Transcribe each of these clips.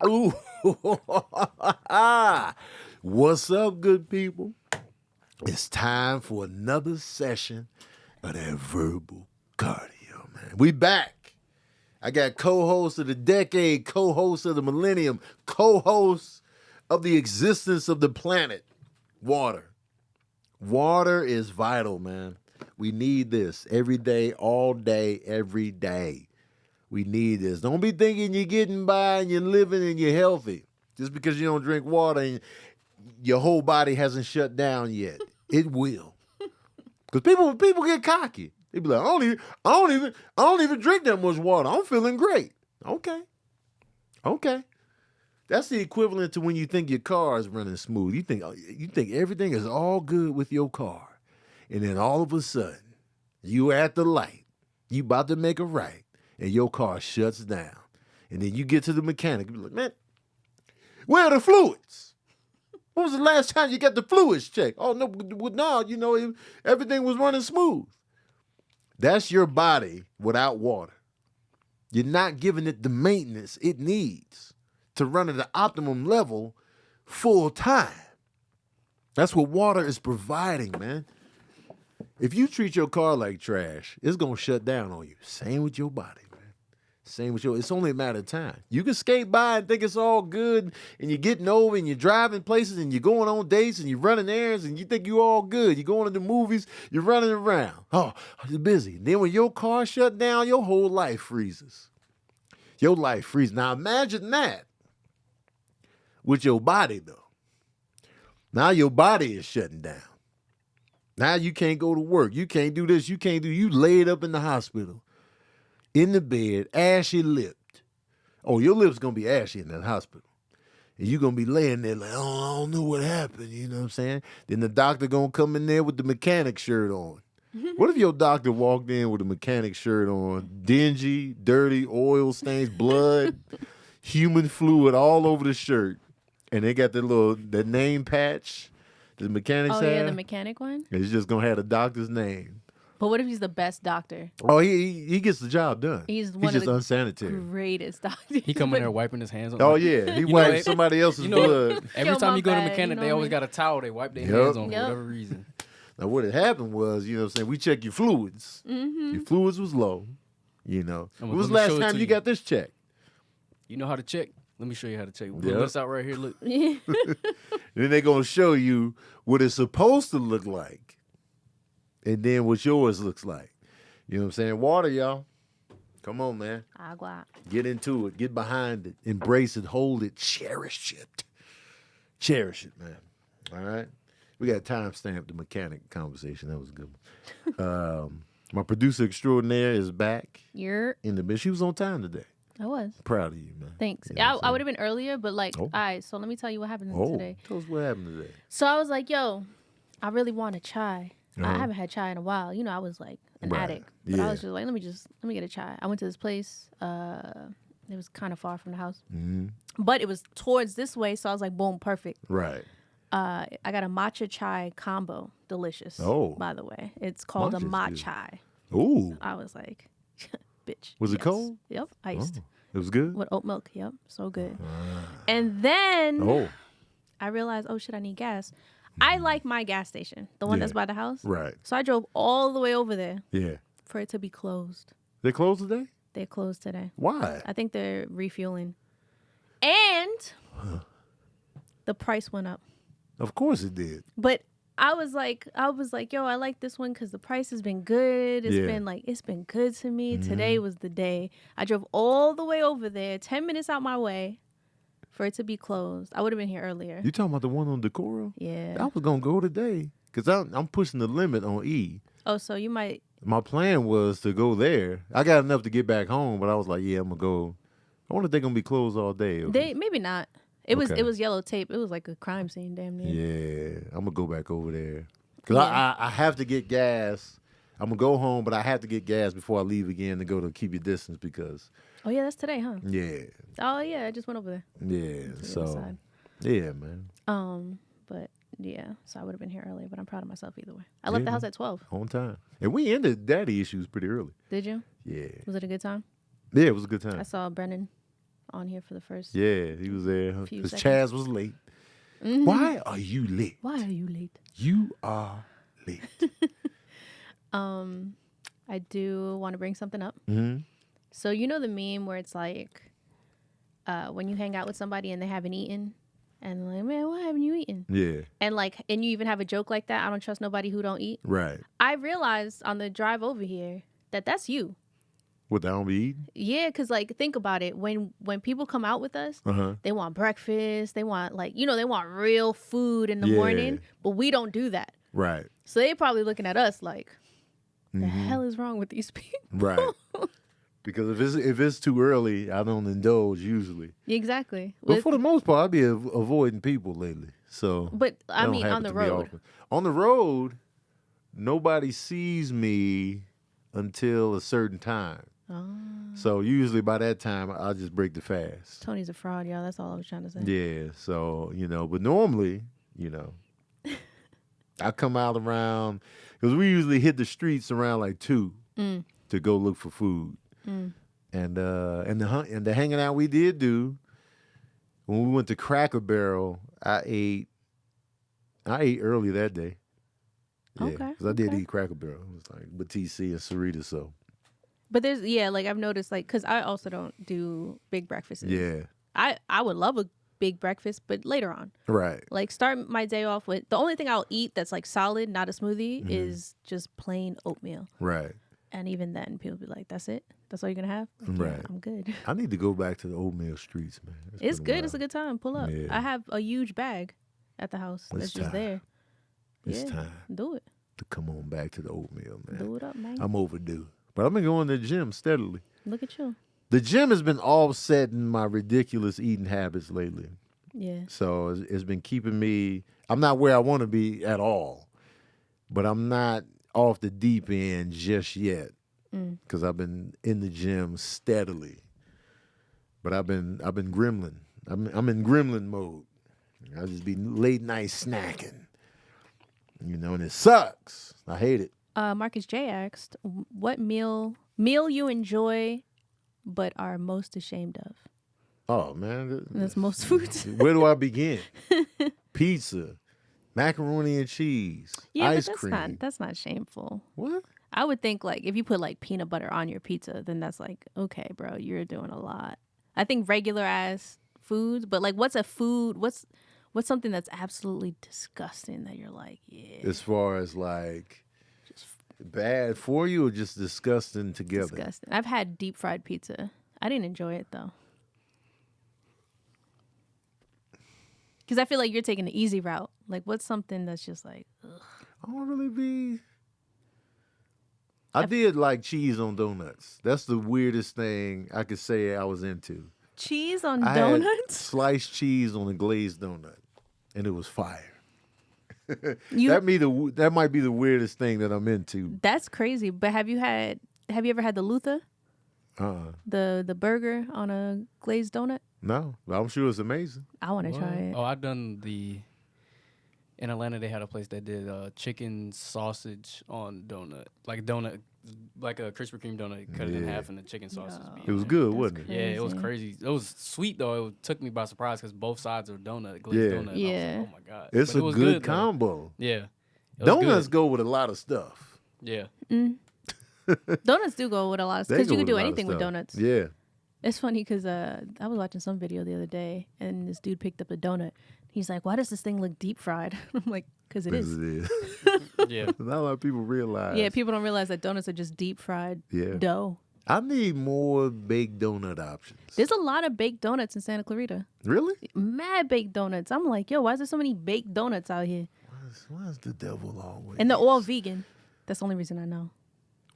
Ooh. What's up, good people? It's time for another session of that verbal cardio, man. We back. I got co-host of the decade, co-host of the millennium, co-host of the existence of the planet, water. Water is vital, man. We need this every day, all day, every day. We need this. Don't be thinking you're getting by and you're living and you're healthy just because you don't drink water and your whole body hasn't shut down yet. It will. Because people get cocky. They be like, I don't even drink that much water. I'm feeling great. Okay. That's the equivalent to when you think your car is running smooth. You think everything is all good with your car. And then all of a sudden, you at the light, you about to make a right, and your car shuts down. And then you get to the mechanic and be like, man, where are the fluids? When was the last time you got the fluids checked? Oh, no, everything was running smooth. That's your body without water. You're not giving it the maintenance it needs to run at the optimum level full time. That's what water is providing, man. If you treat your car like trash, it's going to shut down on you. Same with your body, man. It's only a matter of time. You can skate by and think it's all good, and you're getting over, and you're driving places, and you're going on dates, and you're running errands, and you think you're all good. You're going to the movies, you're running around. Oh, you're busy. Then when your car shut down, your whole life freezes. Your life freezes. Now imagine that with your body, though. Now your body is shutting down. Now you can't go to work. You can't do this. You laid up in the hospital, in the bed, ashy lipped. Oh, your lips going to be ashy in that hospital. And you're going to be laying there like, oh, I don't know what happened. You know what I'm saying? Then the doctor going to come in there with the mechanic shirt on. What if your doctor walked in with a mechanic shirt on, dingy, dirty, oil stains, blood, human fluid all over the shirt, and they got that name patch the mechanics have? Oh, yeah, the mechanic one? It's just going to have the doctor's name. But what if he's the best doctor? Oh, he gets the job done. He's just unsanitary. Greatest doctors. He come in there wiping his hands on. Oh, yeah. He wipes somebody else's blood. Every time you go to bad, mechanic, they always got a towel. They wipe their hands on for whatever reason. Now, what had happened was, you know what I'm saying, we check your fluids. Mm-hmm. Your fluids was low, you know. When was the last time you got this checked? You know how to check? Let me show you how to check. Put this out right here. Look. Then they're going to show you what it's supposed to look like. And then what yours looks like. You know what I'm saying? Water, y'all. Come on, man. Agua. Get into it. Get behind it. Embrace it. Hold it. Cherish it. Cherish it, man. All right? We got timestamp the mechanic conversation. That was a good one. My producer extraordinaire is back. You're in the bed. She was on time today. I was. Proud of you, man. Thanks. You know I would have been earlier, but all right, so let me tell you what happened today. Tell us what happened today. So I was like, yo, I really want a chai. I haven't had chai in a while. You know, I was like an addict. But I was just like, let me get a chai. I went to this place. It was kind of far from the house. Mm-hmm. But it was towards this way, so I was like, boom, perfect. Right. I got a matcha chai combo. Delicious. Oh. By the way. It's called a matcha. Ooh. I was like, bitch. Was it cold? Yep. Iced. Oh. It was good? With oat milk. Yep. So good. And then I realized, oh shit, I need gas. I like my gas station, the one that's by the house. Right. So I drove all the way over there. Yeah. For it to be closed. They closed today? They're closed today. Why? I think they're refueling. And the price went up. Of course it did. But I was like, yo, I like this one because the price has been good. It's been good to me. Mm-hmm. Today was the day. I drove all the way over there, 10 minutes out my way for it to be closed. I would have been here earlier. You talking about the one on Decorum? Yeah. I was going to go today because I'm pushing the limit on E. Oh, so you might. My plan was to go there. I got enough to get back home, but I was like, yeah, I'm going to go. I wonder if they're going to be closed all day. Maybe not. It was yellow tape. It was like a crime scene, damn near. Yeah, I'm gonna go back over there because I have to get gas. I'm gonna go home, but I have to get gas before I leave again to go to keep your distance because. Oh yeah, that's today, huh? Yeah. Oh yeah, I just went over there. Yeah. So. Yeah, man. But yeah, so I would have been here earlier, but I'm proud of myself either way. I left the house at 12. On time, and we ended daddy issues pretty early. Did you? Yeah. Was it a good time? Yeah, it was a good time. I saw Brennan on here for the first. Yeah, he was there Few because seconds. Chaz was late. Mhm. Why are you late? Why are you late? You are late. I do want to bring something up. Mm-hmm. So you know the meme where it's like, when you hang out with somebody and they haven't eaten, and like, man, why haven't you eaten? Yeah, And you even have a joke like that. I don't trust nobody who don't eat. right. I realized on the drive over here that that's you. What, I don't be eating? Yeah, because like think about it. When people come out with us, Uh-huh. they want breakfast. They want they want real food in the Yeah. morning. But we don't do that. Right. So they probably looking at us like, the Mhm. hell is wrong with these people? Right. Because if it's too early, I don't indulge usually. Exactly. But for the most part, I've been avoiding people lately. So But that I don't mean, happen on the to be road. often. On the road, nobody sees me until a certain time. Oh, So usually by that time, I'll just break the fast. Tony's a fraud, y'all. That's all I was trying to say. Yeah. So, but normally, I come out around, because we usually hit the streets around like 2 to go look for food. And the hanging out we did do, when we went to Cracker Barrel, I ate early that day. Yeah, Okay, 'cause I did okay. eat Cracker Barrel. It was like Batiste and Sarita, so. But there's like I've noticed because I also don't do big breakfasts. Yeah, I would love a big breakfast, but later on. right. Like start my day off with the only thing I'll eat that's like solid, not a smoothie, is just plain oatmeal. Right. And even then, people be like, "That's it? That's all you're gonna have?" Like, yeah, Right. I'm good. I need to go back to the oatmeal streets, man. It's been good. while. It's a good time. Pull up. Yeah. I have a huge bag at the house It's that's just time. there. It's Yeah, time do it. to come on back to the oatmeal, man. Do it up, man. I'm overdue. But I've been going to the gym steadily. Look at you. The gym has been offsetting my ridiculous eating habits lately. Yeah. So it's been keeping me, I'm not where I want to be at all, but I'm not off the deep end just yet because I've been in the gym steadily. But I've been gremlin. I'm in gremlin mode. I just be late night snacking, and it sucks. I hate it. Marcus J asked, "What meal you enjoy, but are most ashamed of?" Oh man, And that's most foods. where do I begin? Pizza, macaroni and cheese, Yeah, ice but cream. that's not shameful. What? I would think like if you put like peanut butter on your pizza, then that's like, okay, bro, you're doing a lot. I think regular ass foods, but like what's a food? What's something that's absolutely disgusting that you're like, yeah, As far as like bad for you or just disgusting together? disgusting. I've had deep fried pizza. I didn't enjoy it though. Because I feel like you're taking the easy route. Like, what's something that's just like, ugh. I don't really be. I did like cheese on donuts. That's the weirdest thing I could say I was into. Cheese on I had donuts? sliced cheese on a glazed donut, and it was fire. You, That might be the weirdest thing that I'm into. that's crazy. But have you ever had the Luther? Uh-uh. The burger on a glazed donut? No, but I'm sure it's amazing. I want to try it. Oh, I've done in Atlanta, they had a place that did chicken sausage on donut. Like a Krispy Kreme donut, cut it in Yeah. half and the chicken sausage. Yo. be It was on good, That's wasn't it? Yeah, it was crazy. crazy. It was sweet though. It took me by surprise because both sides are glazed donut. Yeah. And I was Yeah. like, oh my god, It's But a it was good though. combo. Yeah, it was Donuts good. go with a lot of stuff. Yeah, Donuts do go with a lot of stuff. They Because you go can do a lot of anything with stuff. donuts. Yeah. It's funny because I was watching some video the other day and this dude picked up a donut. He's like, why does this thing look deep fried? I'm like, because it Yes, is. it is. yeah. Not a lot of people realize. Yeah, people don't realize that donuts are just deep fried Yeah. dough. I need more baked donut options. There's a lot of baked donuts in Santa Clarita. Really? Mad baked donuts. I'm like, yo, why is there so many baked donuts out here? Why is the devil always? And they're all vegan. That's the only reason I know.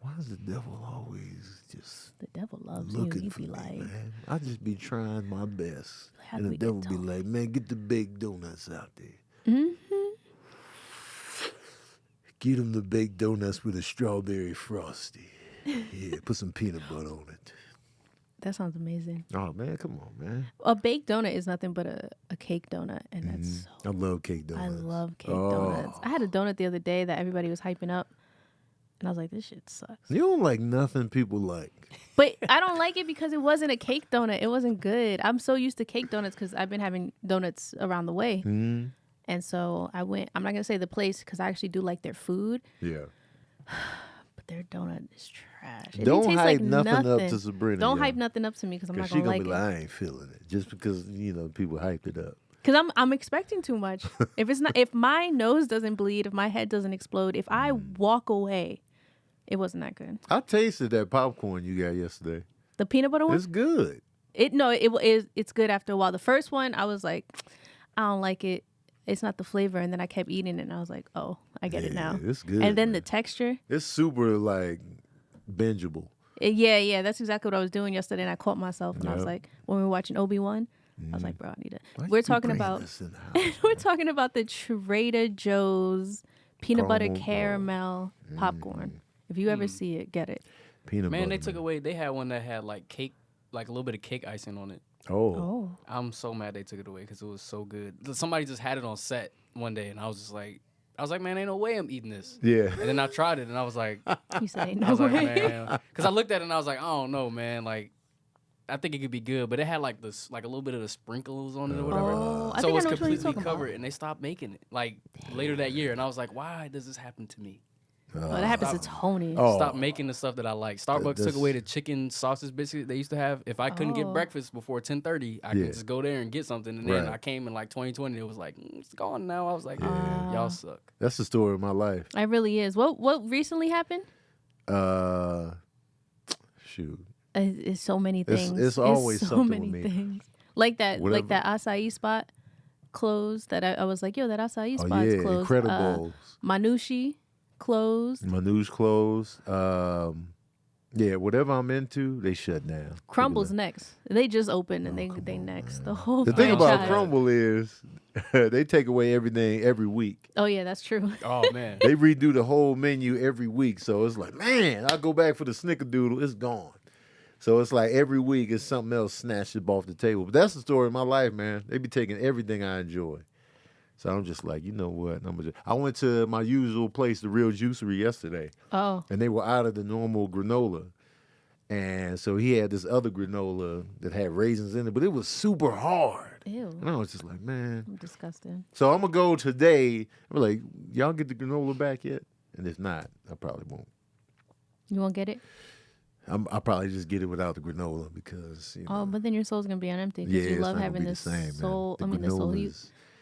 Why is the devil always just The devil loves you. looking He'd for be me, like, man? I just be trying my best, How and do the we get devil be Tony? like, "Man, get the baked donuts out there. Get him the baked donuts with a strawberry frosty. Yeah, put some peanut butter on it. that sounds amazing. Oh man, come on, man. A baked donut is nothing but a cake donut. And that's I love cake donuts. I love cake Oh. donuts. I had a donut the other day that everybody was hyping up. And I was like, this shit sucks. You don't like nothing people like. But I don't like it because it wasn't a cake donut. It wasn't good. I'm so used to cake donuts because I've been having donuts around the way. Mm-hmm. And so I went, I'm not going to say the place because I actually do like their food. Yeah. But their donut is trash. It Don't tastes hype like nothing up to Sabrina. Don't hype nothing up to me because I'm not she going to gonna like be it. like, I ain't feeling it just because people hyped it up. Because I'm expecting too much. If my nose doesn't bleed, if my head doesn't explode, if I walk away, it wasn't that good. I tasted that popcorn you got yesterday. The peanut butter one? It's good. It's good after a while. The first one, I was like, I don't like it. It's not the flavor. And then I kept eating it, and I was like, oh, I get it now. It's good. And then man. the texture. It's super like bingeable. Yeah, that's exactly what I was doing yesterday, and I caught myself, and I was Yep. like, when we were watching Obi-Wan, I was like, bro, I need it. Why We're you talking bringing about this in the house, we're talking about the Trader Joe's peanut butter Caramel, caramel popcorn. If you ever see it, get it. peanut Man, butter. they took away. They had one that had like cake, like a little bit of cake icing on it. Oh. Oh, I'm so mad they took it away because it was so good. Somebody just had it on set one day, and I was like, man, ain't no way I'm eating this. Yeah. And then I tried it, and I was like, you say I no was like, way. man, because I looked at it and I was like, I don't know, man. Like, I think it could be good, but it had like this, like a little bit of the sprinkles on it or whatever. Oh, I so think it was I know which one you're completely talking covered, about. and they stopped making it like later that year. And I was like, why does this happen to me? Oh, that happens to Tony. Oh. Stop making the stuff that I like. Starbucks took That's- away the chicken sausage biscuit they used to have. If I couldn't get Oh. breakfast before 10:30, I Yeah. could just go there and get something. And then Right. I came in like 2020. It was like it's gone now. I was like, Yeah. y'all suck. That's the story of my life. It really is. What recently happened? Shoot. It's so many It's- things. it's always so something many with me. things. Like that Whatever. acai spot closed. That I was like, yo, that acai Oh spot's yeah, closed. Incredibles. Manushi closed. Manouche closed. Yeah, whatever I'm into, they shut down. Crumble's next. They just opened and they next. The whole The thing about franchise. Crumble is they take away everything every week. Oh yeah, that's true. Oh man. They redo the whole menu every week. So it's like, man, I go back for the snickerdoodle, it's gone. So it's like every week it's something else snatched up off the table. But that's the story of my life, man. They be taking everything I enjoy. So I'm just like, you know what? I went to my usual place, the Real Juicery, yesterday. Oh, And they were out of the normal granola. And so he had this other granola that had raisins in it, but it was super hard. ew. And I was just like, man. I'm disgusted. So I'm going to go today. I'm like, y'all get the granola back yet? And if not, I probably won't. You won't get it? I'll probably just get it without the granola because, Oh, but then your soul's gonna be on empty because yeah, you it's love not having gonna be this the same, soul. man. The soul.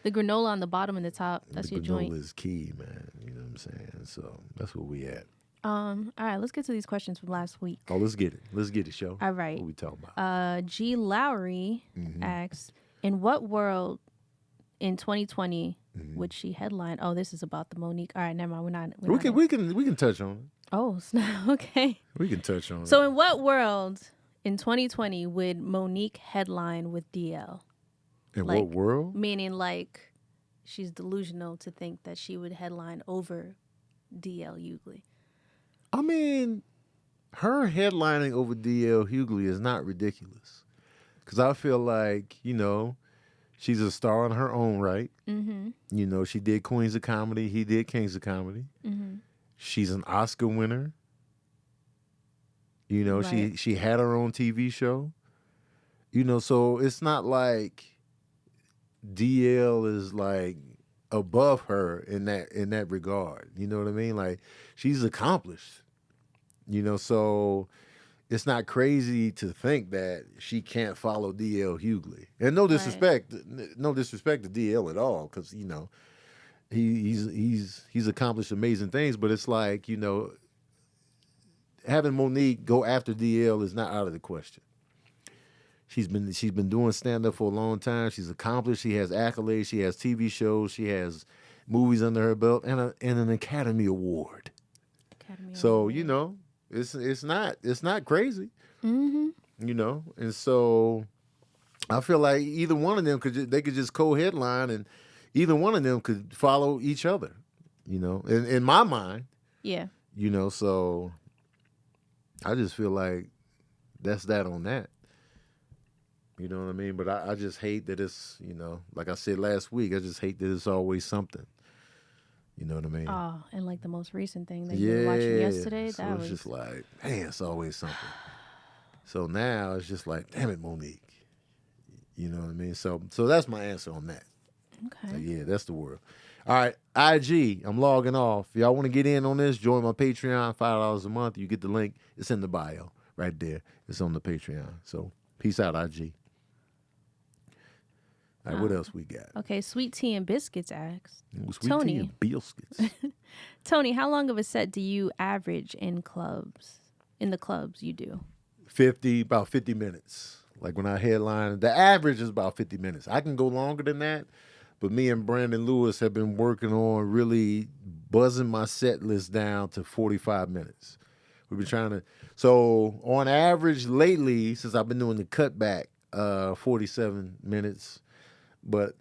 The granola on the bottom and the top. That's the your granola joint. is key, man. You know what I'm saying? So that's where we at. All right, let's get to these questions from last week. Oh, let's get it. Let's get it, show. All right. What we talking about? G. Lowry asks, in what world in 2020 would she headline? Oh, this is about the Monique. All right, never mind. We're not We can touch on it. Oh, snap. Okay. We can touch on it. So, in what world in 2020 would Monique headline with DL? In like- what world? Meaning, like, she's delusional to think that she would headline over DL Hughley. I mean, her headlining over DL Hughley is not ridiculous. Because I feel like, she's a star in her own right. Mm-hmm. She did Queens of Comedy. He did Kings of Comedy. Mm-hmm. She's an Oscar winner. Right. She had her own TV show. So it's not like DL is like above her in that regard. You know what I mean? Like she's accomplished. So it's not crazy to think that she can't follow DL Hughley. And no disrespect to DL at all, because he's accomplished amazing things. But it's like having Monique go after DL is not out of the question. She's been doing stand up for a long time. She's accomplished. She has accolades. She has TV shows. She has movies under her belt and an Academy Award. So it's not crazy. Mm-hmm. And so I feel like either one of them could just co-headline, and either one of them could follow each other. In my mind. Yeah. So I just feel like that's that on that. You know what I mean? But I just hate that it's, like I said last week, I just hate that it's always something. You know what I mean? Oh, and like the most recent thing that you were watching yesterday, so that it's was just like, man, it's always something. So now it's just like, damn it, Monique. You know what I mean? So that's my answer on that. okay. So yeah, that's the world. All right, IG, I'm logging off. If y'all want to get in on this, join my Patreon, $5 a month. You get the link. It's in the bio right there. It's on the Patreon. So peace out, IG. All right, what else we got? Okay, Sweet Tea and Biscuits asks, Sweet Tony. tea and biscuits. Tony, how long of a set do you average in clubs? In the clubs you do? About 50 minutes. Like when I headline, the average is about 50 minutes. I can go longer than that, but me and Brandon Lewis have been working on really buzzing my set list down to 45 minutes. We've been trying to, so on average lately, since I've been doing the cutback, 47 minutes. But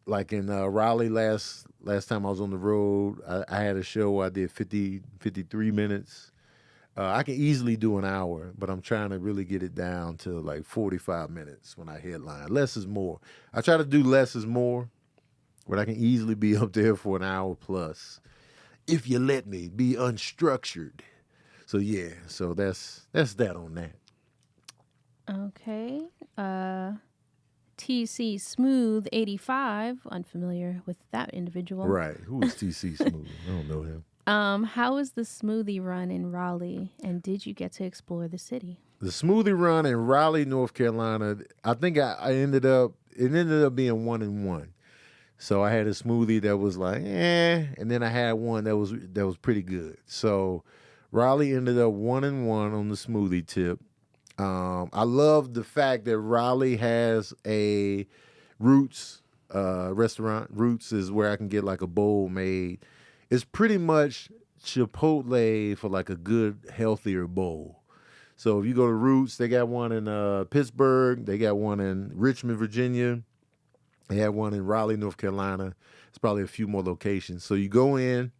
like in Raleigh last time I was on the road, I had a show where I did 53 minutes. I can easily do an hour, but I'm trying to really get it down to like 45 minutes when I headline. Less is more. I try to do less is more, but I can easily be up there for an hour plus. If you let me be unstructured. So yeah, so that's that on that. Okay. TC Smooth 85, unfamiliar with that individual. Right. Who is TC Smooth? I don't know him. How was the smoothie run in Raleigh, and did you get to explore the city? The smoothie run in Raleigh, North Carolina, I think it ended up being 1-1. So I had a smoothie that was like, and then I had one that was pretty good. So Raleigh ended up 1-1 on the smoothie tip. I love the fact that Raleigh has a Roots restaurant. Roots is where I can get like a bowl made. It's pretty much Chipotle for like a good, healthier bowl. So if you go to Roots, they got one in Pittsburgh. They got one in Richmond, Virginia. They had one in Raleigh, North Carolina. There's probably a few more locations. So you go in,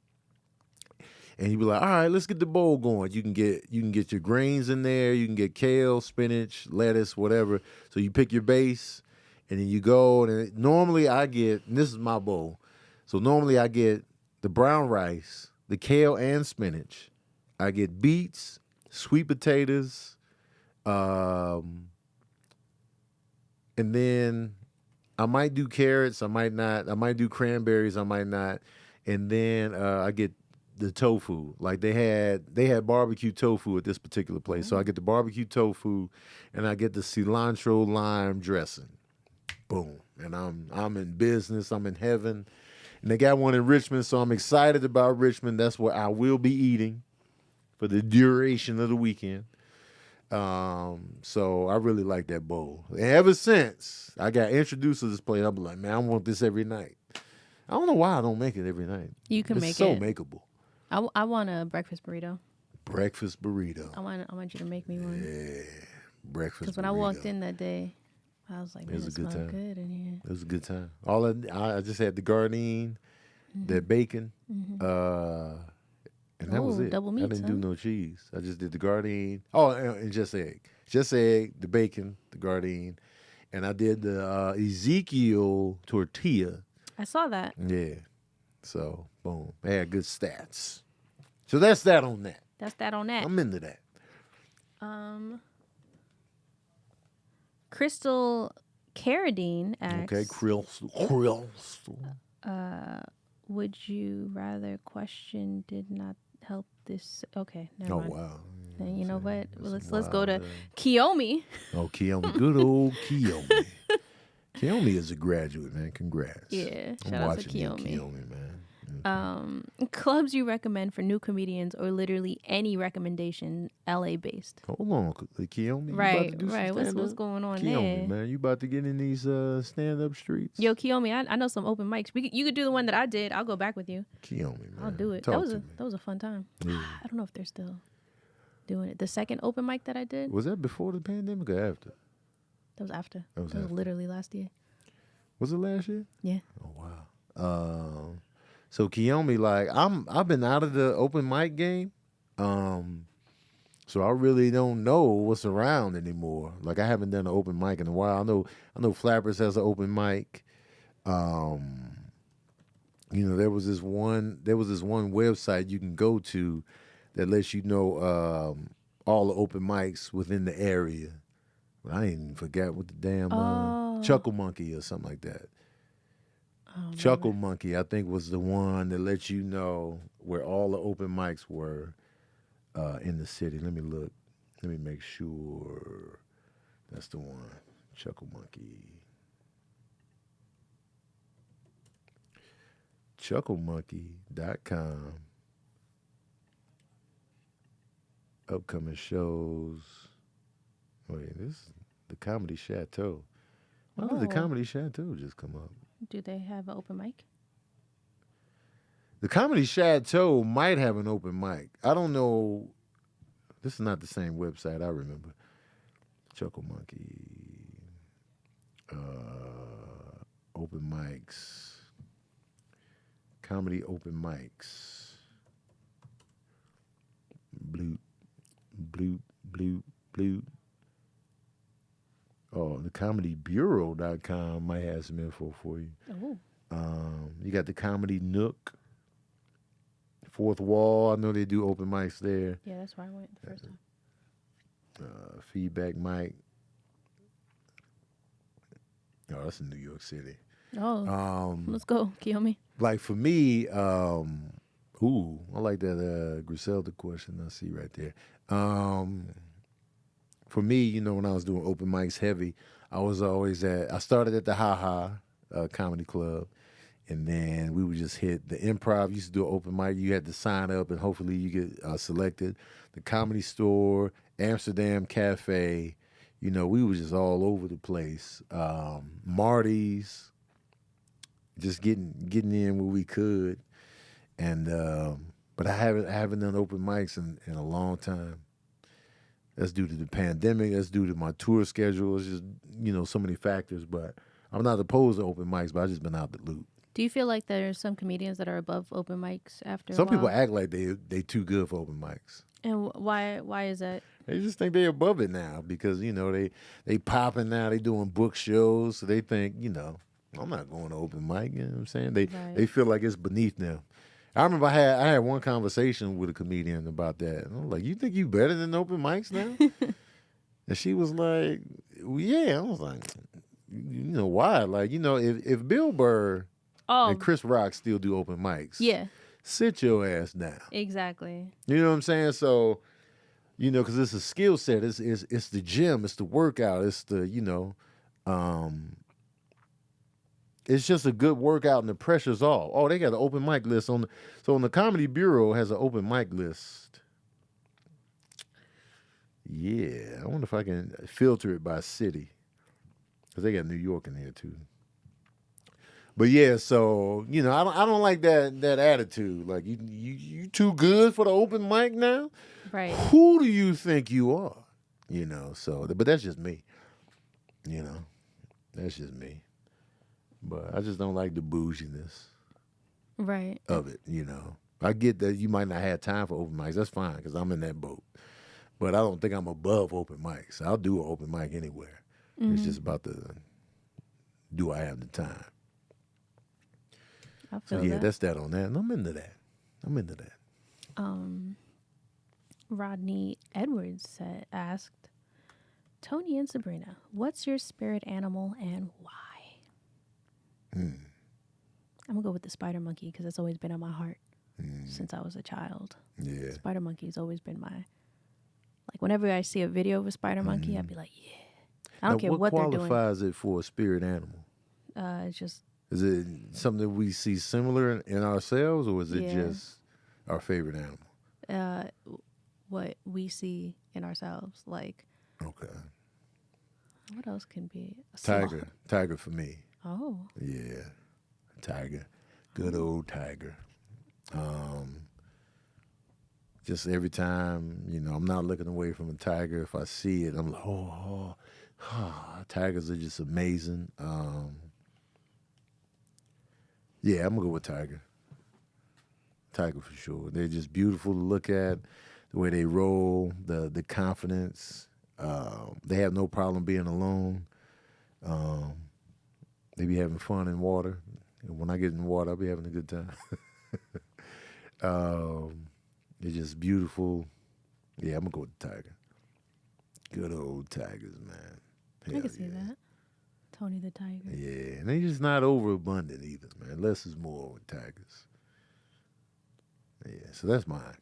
and you be like, all right, let's get the bowl going. You can get your grains in there. You can get kale, spinach, lettuce, whatever. So you pick your base, and then you go. And normally I get, and this is my bowl. So normally I get the brown rice, the kale and spinach. I get beets, sweet potatoes, and then I might do carrots. I might not. I might do cranberries. I might not. And then I get the tofu. Like they had barbecue tofu at this particular place. So I get the barbecue tofu, and I get the cilantro lime dressing. Boom. And I'm in business. I'm in heaven. And they got one in Richmond, so I'm excited about Richmond. That's where I will be eating for the duration of the weekend. So I really like that bowl. And ever since I got introduced to this place, I'm like, man, I want this every night. I don't know why I don't make it every night. You can it's make so it. Makeable. I want a breakfast burrito. Breakfast burrito. I want you to make me one. Yeah, breakfast. Because when I walked in that day, I was like, man, it smells good in here. It was a good time. I just had the gardein, that bacon, and that was it. Double meats, I didn't do no cheese. I just did the gardein. Oh, and just egg. Just egg, the bacon, the gardein, and I did the Ezekiel tortilla. I saw that. Yeah. So boom, I had good stats. So that's that on that. That's that on that. I'm into that. Crystal Carradine asks, Okay, Crystal. would you rather question did not help this? Okay, never mind. Oh wow. Then you know what? Well, let's go to Kiyomi. Oh, Kiyomi. Good old Kiyomi. Kiyomi is a graduate, man. Congrats. Yeah, I'm shout out to watching you, Kiyomi. Kiyomi, man. Clubs you recommend for new comedians, or literally any recommendation, LA based. Hold on, Kiyomi. You Right, about to do some right. What's stand-up? going on Kiyomi, there? man. You about to get in these stand-up streets? Yo, Kiyomi, I know some open mics. You could do the one that I did. I'll go back with you. Kiyomi, man. I'll do it. Talk That to me. was a fun time. Yeah. I don't know if they're still doing it. The second open mic that I did, Was that before the pandemic or after? that was after. That was That was after. literally last year. Was it last year? Yeah. Oh wow. So Kiyomi, like I've been out of the open mic game. So I really don't know what's around anymore. Like I haven't done an open mic in a while. I know Flappers has an open mic. You know, there was this one website you can go to that lets you know all the open mics within the area. But I ain't even forgot what the damn Chuckle Monkey or something like that. Chuckle Monkey, I think, was the one that lets you know where all the open mics were in the city. Let me look. Let me make sure that's the one. Chuckle Monkey. ChuckleMonkey.com. Upcoming shows. Wait, this is the Comedy Chateau. Why did the Comedy Chateau just come up? Do they have an open mic? The Comedy Chateau might have an open mic. I don't know. This is not the same website I remember. Chuckle Monkey. Open mics. Comedy open mics. Bloop, bloop, bloop, bloop. Oh, the ComedyBureau.com might have some info for you. Oh. You got the Comedy Nook. Fourth Wall. I know they do open mics there. Yeah, that's where I went the first time. Feedback mic. Oh, that's in New York City. Oh, let's go, Kiyomi. Like for me, I like that Griselda question I see right there. For me, you know, when I was doing open mics heavy, I started at the Ha Ha Comedy Club, and then we would just hit the Improv. Used to do an open mic. You had to sign up, and hopefully you get selected. The Comedy Store, Amsterdam Cafe. You know, we was just all over the place. Marty's, just getting in where we could, and but I haven't done open mics in a long time. That's due to the pandemic. That's due to my tour schedule. It's just, you know, so many factors. But I'm not opposed to open mics, but I just been out the loop. Do you feel like there's some comedians that are above open mics after Some a while? people act like they too good for open mics. And why is that? They just think they above it now because, you know, they popping now. They doing book shows. So they think, you know, I'm not going to open mic. You know what I'm saying? They feel like it's beneath them. I remember I had one conversation with a comedian about that. And I was like, you think you better than open mics now? And she was like, well, yeah. I was like, you know, why? Like, you know, if Bill Burr and Chris Rock still do open mics, yeah, sit your ass down. Exactly. You know what I'm saying? So, you know, because it's a skill set. It's the gym. It's the workout. It's the, you know, it's just a good workout and the pressure's off. Oh, they got an open mic list on the Comedy Bureau has an open mic list. Yeah, I wonder if I can filter it by city, because they got New York in here too. But yeah, so you know, I don't like that attitude. Like you too good for the open mic now. Right. Who do you think you are? You know. So, but that's just me. You know, that's just me. But I just don't like the bouginess. Right. Of it. You know, I get that you might not have time for open mics. That's fine because I'm in that boat. But I don't think I'm above open mics. I'll do an open mic anywhere. Mm-hmm. It's just about do I have the time? I feel that. That's that on that. And I'm into that. Rodney Edwards asked, Tony and Sabrina, what's your spirit animal and why? I'm going to go with the spider monkey because it's always been on my heart since I was a child. Yeah. Spider monkey's always been like whenever I see a video of a spider monkey, I'd be like, yeah. I don't care what they're doing. What qualifies it for a spirit animal? It's just... Is it something that we see similar in ourselves, or is it just our favorite animal? What we see in ourselves, like... Okay. What else can be? Tiger. Tiger for me. Oh. Yeah. Tiger. Good old tiger. Just every time, you know, I'm not looking away from a tiger. If I see it, I'm like, tigers are just amazing. Yeah, I'm going to go with tiger. Tiger for sure. They're just beautiful to look at, the way they roll, the confidence. They have no problem being alone. They be having fun in water. And when I get in the water, I'll be having a good time. It's just beautiful. Yeah, I'm gonna go with the tiger. Good old tigers, man. I can see that. Tony the Tiger. Yeah, and they just not overabundant either, man. Less is more with tigers. Yeah, so that's mine.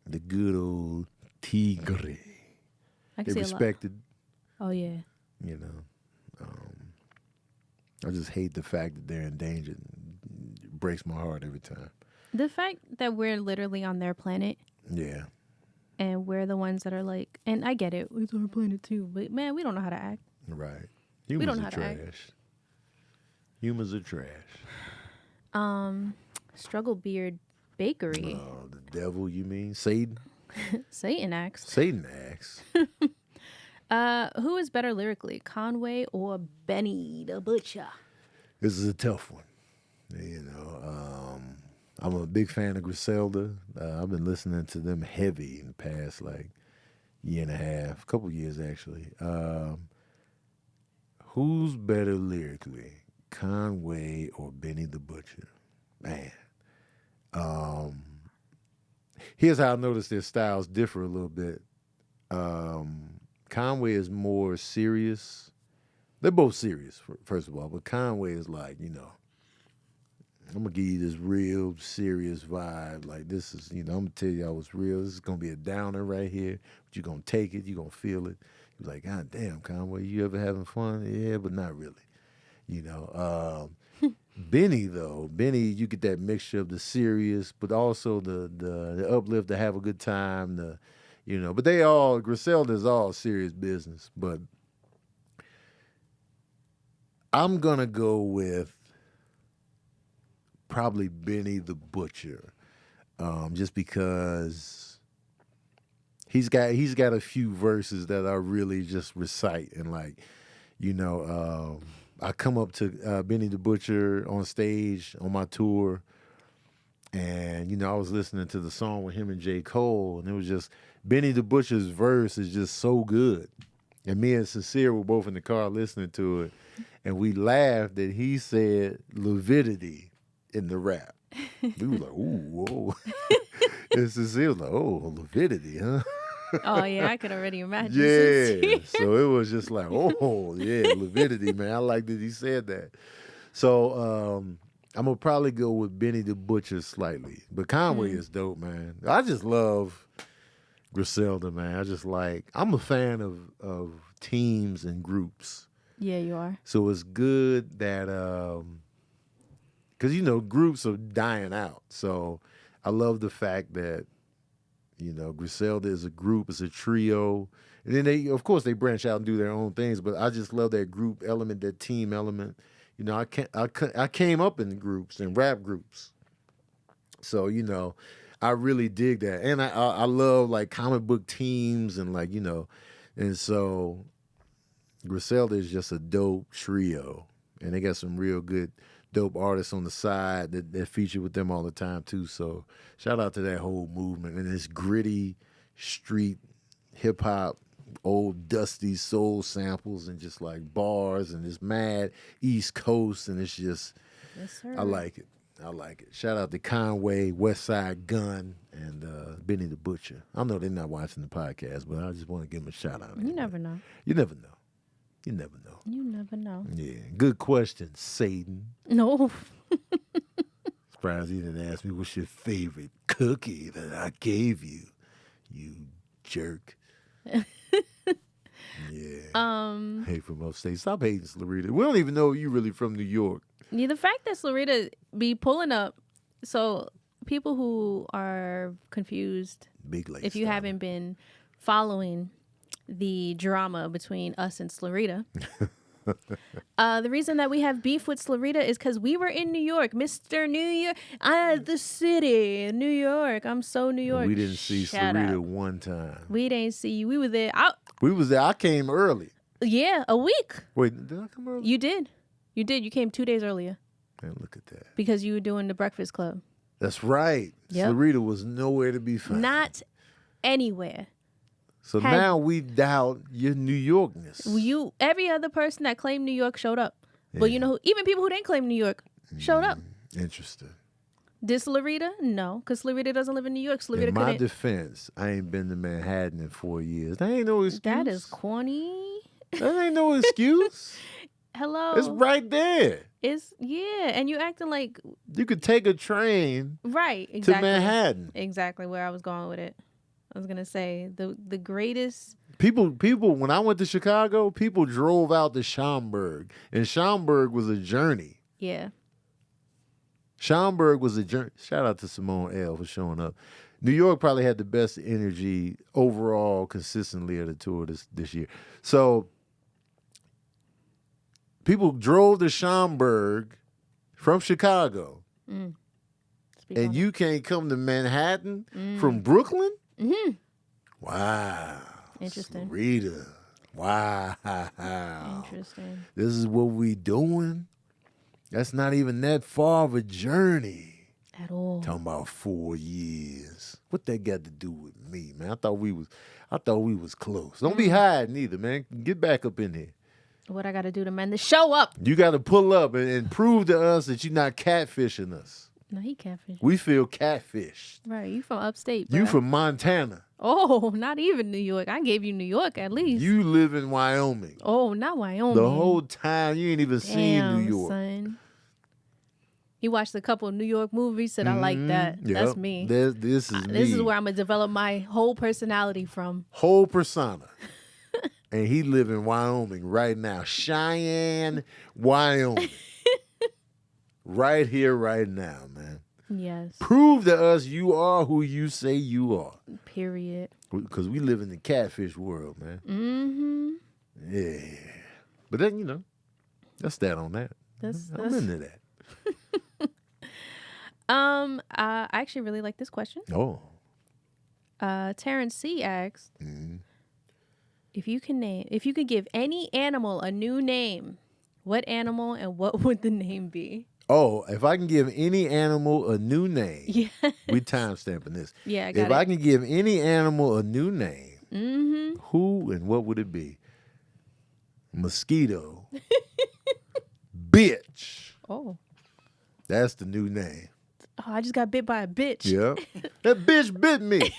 The good old tigre. I can They see respected, a lot. Oh yeah. you know. I just hate the fact that they're endangered. It breaks my heart every time. The fact that we're literally on their planet Yeah, and we're the ones that are like, and I get it, it's our planet too, but man, we don't know how to act. right. We Humans don't know are how to act. trash. Humans are trash. Struggle Beard Bakery. Oh, the devil, you mean? Satan? Satan acts. Satan acts. Who is better lyrically, Conway or Benny the Butcher? This is a tough one. You know, I'm a big fan of Griselda. I've been listening to them heavy in the past, like, year and a half, couple years actually. Who's better lyrically, Conway or Benny the Butcher? Man. Here's how I noticed their styles differ a little bit. Conway is more serious. They're both serious, first of all, but Conway is like, you know, I'm going to give you this real serious vibe. Like, this is, you know, I'm going to tell y'all what's real. This is going to be a downer right here, but you're going to take it. You're going to feel it. He was like, God damn, Conway, you ever having fun? Yeah, but not really. You know, Benny, though, you get that mixture of the serious, but also the uplift to have a good time, you know, but Griselda's all serious business, but I'm going to go with probably Benny the Butcher, just because he's got a few verses that I really just recite, and like, you know, I come up to Benny the Butcher on stage on my tour, and you know I was listening to the song with him and J. Cole, and it was just Benny the Butcher's verse is just so good, and me and Sincere were both in the car listening to it, and we laughed that he said lividity in the rap. We were like, ooh, whoa. And Sincere was like, oh, lividity, huh? Oh yeah, I could already imagine. Yeah, so it was just like, oh yeah, lividity, man. I like that he said that. So I'm gonna probably go with Benny the Butcher slightly, but Conway is dope, man. I just love Griselda, man. I'm a fan of teams and groups. Yeah, you are. So it's good that because you know groups are dying out. So I love the fact that, you know, Griselda is a group, it's a trio. And then they, of course, they branch out and do their own things, but I just love that group element, that team element. You know, I came up in groups and rap groups. So, you know, I really dig that. And I love like comic book teams and like, you know, and so Griselda is just a dope trio. And they got some real good dope artists on the side that feature with them all the time too. So shout out to that whole movement and this gritty street hip hop, old dusty soul samples and just like bars and this mad East Coast, and it's just, Yes, sir. I like it. Shout out to Conway, West Side Gun, and Benny the Butcher. I know they're not watching the podcast, but I just want to give them a shout out. You never know. You never know. You never know. You never know. Yeah. Good question, Satan. No. Surprised you didn't ask me what's your favorite cookie that I gave you, you jerk. Yeah. Hey, from upstate. Stop hating, Slurita. We don't even know you really from New York. Yeah, the fact that Slurita be pulling up, so people who are confused, Big late if you style. haven't been following the drama between us and Slurita, the reason that we have beef with Slurita is because we were in New York, Mr. New York, the city, New York. I'm so New York. We didn't see Shut Slurita up. one time. We didn't see you. We were there. We was there. I came early. Yeah, a week. Wait, did I come early? You did. You did. You came 2 days earlier Man, look at that. because you were doing the Breakfast Club. That's right. Yep. Slurita was nowhere to be found. Not anywhere. So now we doubt your New Yorkness. Every other person that claimed New York showed up. But you know, even people who didn't claim New York showed up. Interesting. Did Salarita? No, because Salarita doesn't live in New York. Salarita In my couldn't. defense, I ain't been to Manhattan in 4 years. That ain't no excuse. That is corny. That ain't no excuse. Hello. It's right there. Yeah, and you acting like You could take a train right to exactly Manhattan. exactly where I was going with it. I was gonna say the greatest. People. When I went to Chicago, people drove out to Schaumburg, and Schaumburg was a journey. Yeah. Schaumburg was a journey. Shout out to Simone L for showing up. New York probably had the best energy overall consistently at the tour this year. So people drove to Schaumburg from Chicago, Speak and on you can't come to Manhattan from Brooklyn? it. Mhm. Wow. Interesting. Rita. Wow. Interesting. This is what we doing? That's not even that far of a journey. At all. Talking about 4 years. What that got to do with me, man? I thought we was close. Don't be hiding either, man. Get back up in here. What I got to do to mend the show up? You got to pull up and prove to us that you're not catfishing us. No, he catfish. We feel catfished. Right, you from upstate, You bruh. from Montana. Oh, not even New York. I gave you New York at least. You live in Wyoming. Oh, not Wyoming. The whole time you ain't even seen New York. Son. He watched a couple of New York movies. Said, "I like that. Yep. That's me. This is me. This is where I'm gonna develop my whole personality from." Whole persona. And he live in Wyoming right now. Cheyenne, Wyoming. Right here, right now, man. Yes. Prove to us you are who you say you are. Period. Because we live in the catfish world, man. Mm-hmm. Yeah. But then, you know, that's that on that. I'm into that. I actually really like this question. Oh. Terrence C asked, Mm-hmm. if you could give any animal a new name, what animal and what would the name be? Oh, if I can give any animal a new name, Yeah. we timestamping this. Yeah, I got If it. I can give any animal a new name, Mm-hmm. who and what would it be? Mosquito. Bitch. Oh. That's the new name. Oh, I just got bit by a bitch. Yep. That bitch bit me.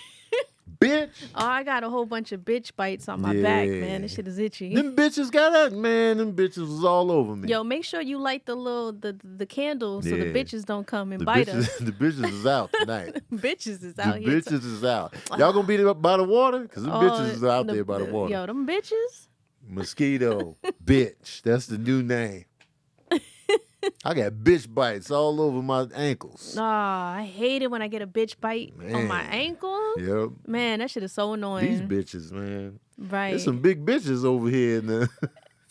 Bitch. Oh, I got a whole bunch of bitch bites on my back, Yeah. man. This shit is itchy. Them bitches got that, man. Them bitches was all over me. Yo, make sure you light the candle so the Yeah. bitches don't come and the bite bitches, us. the bitches is out tonight. Bitches is The out here. bitches is out. Y'all gonna be there by the water? Because the bitches is out Oh, there by the water. Yo, them bitches? Mosquito. Bitch. That's the new name. I got bitch bites all over my ankles. Nah, I hate it when I get a bitch bite on my Man. ankle. Yep. Man, that shit is so annoying. These bitches, man. Right. There's some big bitches over here. In the,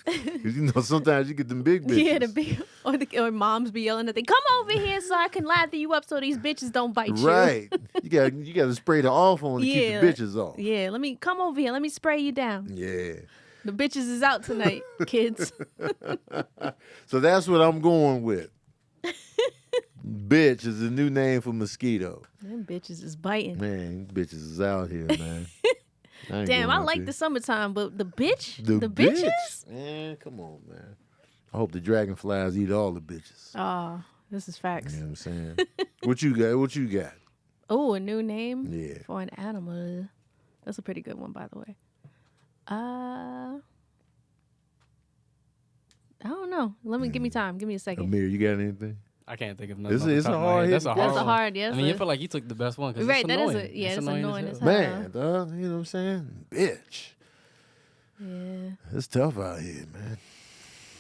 'cause you know, sometimes you get them big bitches. Yeah, the big or moms be yelling at they come over here so I can lather you up so these bitches don't bite you. Right. you got to spray the off on to keep the bitches off. Yeah, let me come over here. Let me spray you down. Yeah. The bitches is out tonight, kids. So that's what I'm going with. Bitch is the new name for mosquito. Them bitches is biting. Man, bitches is out here, man. ain't Damn, going I out like there. the summertime, but the bitch, The bitches. bitch? Man, come on, man. I hope the dragonflies eat all the bitches. Oh, this is facts. You know what I'm saying? What you got? What you got? Oh, a new name Yeah. for an animal. That's a pretty good one, by the way. I don't know. Give me time. Give me a second. Amir, you got anything? I can't think of nothing. It's off the a top of my hard head. hit. That's a hard That's a one. hard, yes. I mean, you feel like you took the best one because Right, it's that is annoying. it's annoying as as hell. hell. Man, dog, you know what I'm saying? Bitch. Yeah. It's tough out here, man.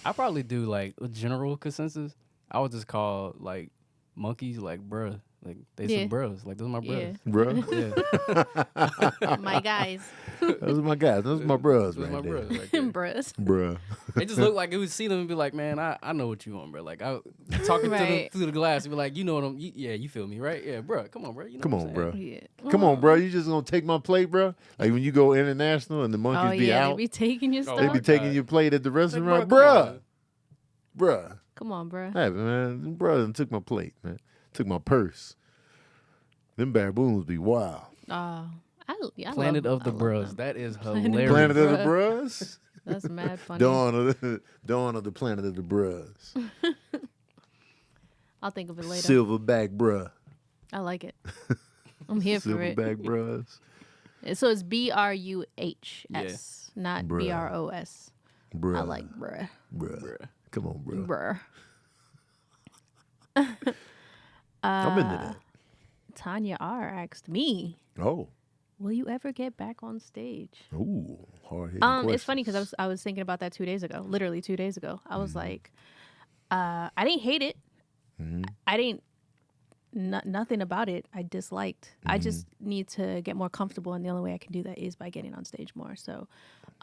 I probably do like a general consensus. I would just call like monkeys like bruh. Like they Yeah. some bros. Like those are my bros. Bro. Yeah. My guys. Those are my guys. Those are my bros Those are right my there. bros right there. Bruh. Bruh. They just look like it would see them and be like, man, I know what you want, bro. Like I talking Right. through the glass and be like, you know what yeah, you feel me, right? Yeah, bro. Come on, bro. You know Come what on, I'm bro. saying? Yeah. Come on, bro. You just gonna take my plate, bro? Like when you go international and the monkeys Oh be yeah, out, they be taking your Oh, stuff. they my be taking God. your plate at the Like, restaurant, bro, come on. bruh. Come on, bruh. Hey, man, them brothers done took my plate, man. Took my purse. Them baboons be wild. I Planet love, of the I love Bros. them. That is Planet hilarious. Planet of the Bruh. bros. That's mad funny. Dawn of the Planet of the Bruhs. I'll think of it later. Silverback bruh. I like it. I'm here for it. Silverback bruhs. So it's BRUHS, not Bruh. BROS. Bruh. I like bruh. Bruh. Come on, bruh. Bruh. I'm into that. Tanya R asked me, Oh. will you ever get back on stage? Ooh, hard hitting It's funny because I was thinking about that 2 days ago. Literally 2 days ago. I was like, I didn't hate it. I didn't nothing about it I disliked. I just need to get more comfortable, and the only way I can do that is by getting on stage more. So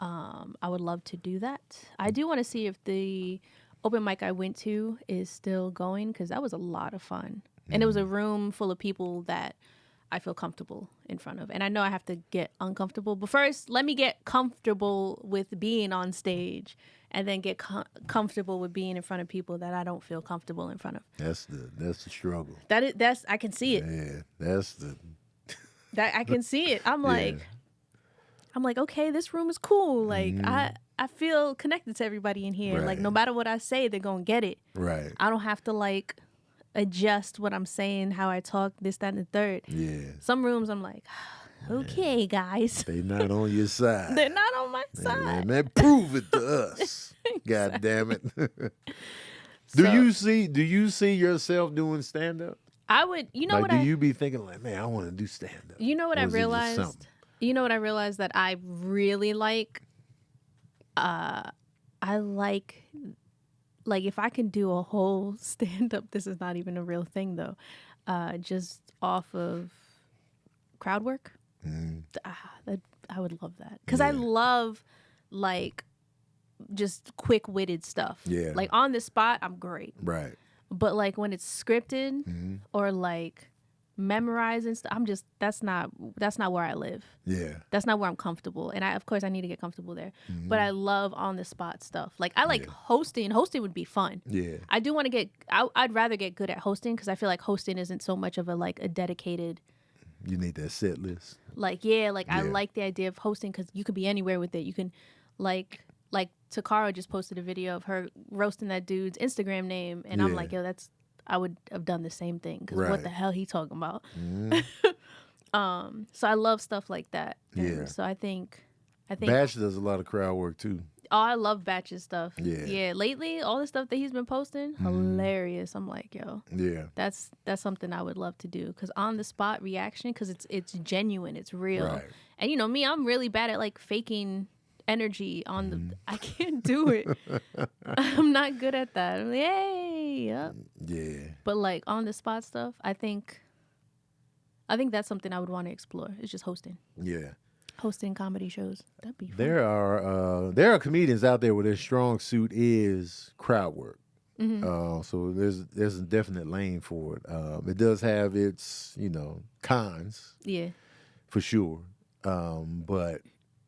I would love to do that. I do want to see if the open mic I went to is still going, because that was a lot of fun. And it was a room full of people that I feel comfortable in front of. And I know I have to get uncomfortable. But first, let me get comfortable with being on stage, and then get comfortable with being in front of people that I don't feel comfortable in front of. That's the struggle. That's I can see it. Yeah, that's the. That I can see it. I'm like, okay, this room is cool. Like I feel connected to everybody in here. Right. Like no matter what I say, they're gonna get it. Right. I don't have to like adjust what I'm saying, how I talk, this, that, and the third. Yeah. Some rooms I'm like, okay, guys. They not on your side. They're not on my side. Man, prove it to us. God damn it. Do you see yourself doing stand up? I would, like, do you be thinking like, man, I want to do stand up? You know what I realized? You know what I realized that I really like? I like if I can do a whole stand up, this is not even a real thing though, just off of crowd work. I would love that. Because I love like just quick-witted stuff. Yeah. Like on the spot, I'm great. Right. But like when it's scripted or like memorizing stuff, that's not where I live. Yeah. That's not where I'm comfortable. And of course I need to get comfortable there. But I love on the spot stuff. Like I like hosting. Hosting would be fun. Yeah. I do want to I'd rather get good at hosting, because I feel like hosting isn't so much of a dedicated. You need that set list. I like the idea of hosting, because you could be anywhere with it. You can like Takara just posted a video of her roasting that dude's Instagram name, and I'm like, yo, I would have done the same thing, because what the hell he talking about? So I love stuff like that. And so I think Batch does a lot of crowd work too. Oh, I love Batch's stuff. Yeah. Lately, all the stuff that he's been posting, hilarious. I'm like, yo, that's something I would love to do, because on the spot reaction, because it's genuine, it's real. Right. And me, I'm really bad at like faking energy on the. I can't do it. I'm not good at that. I'm like, hey, yep. Yeah. But like on the spot stuff, I think that's something I would want to explore. It's just hosting. Yeah. Hosting comedy shows. That'd be fun. There are comedians out there where their strong suit is crowd work. So there's a definite lane for it. It does have its cons. Yeah. For sure. But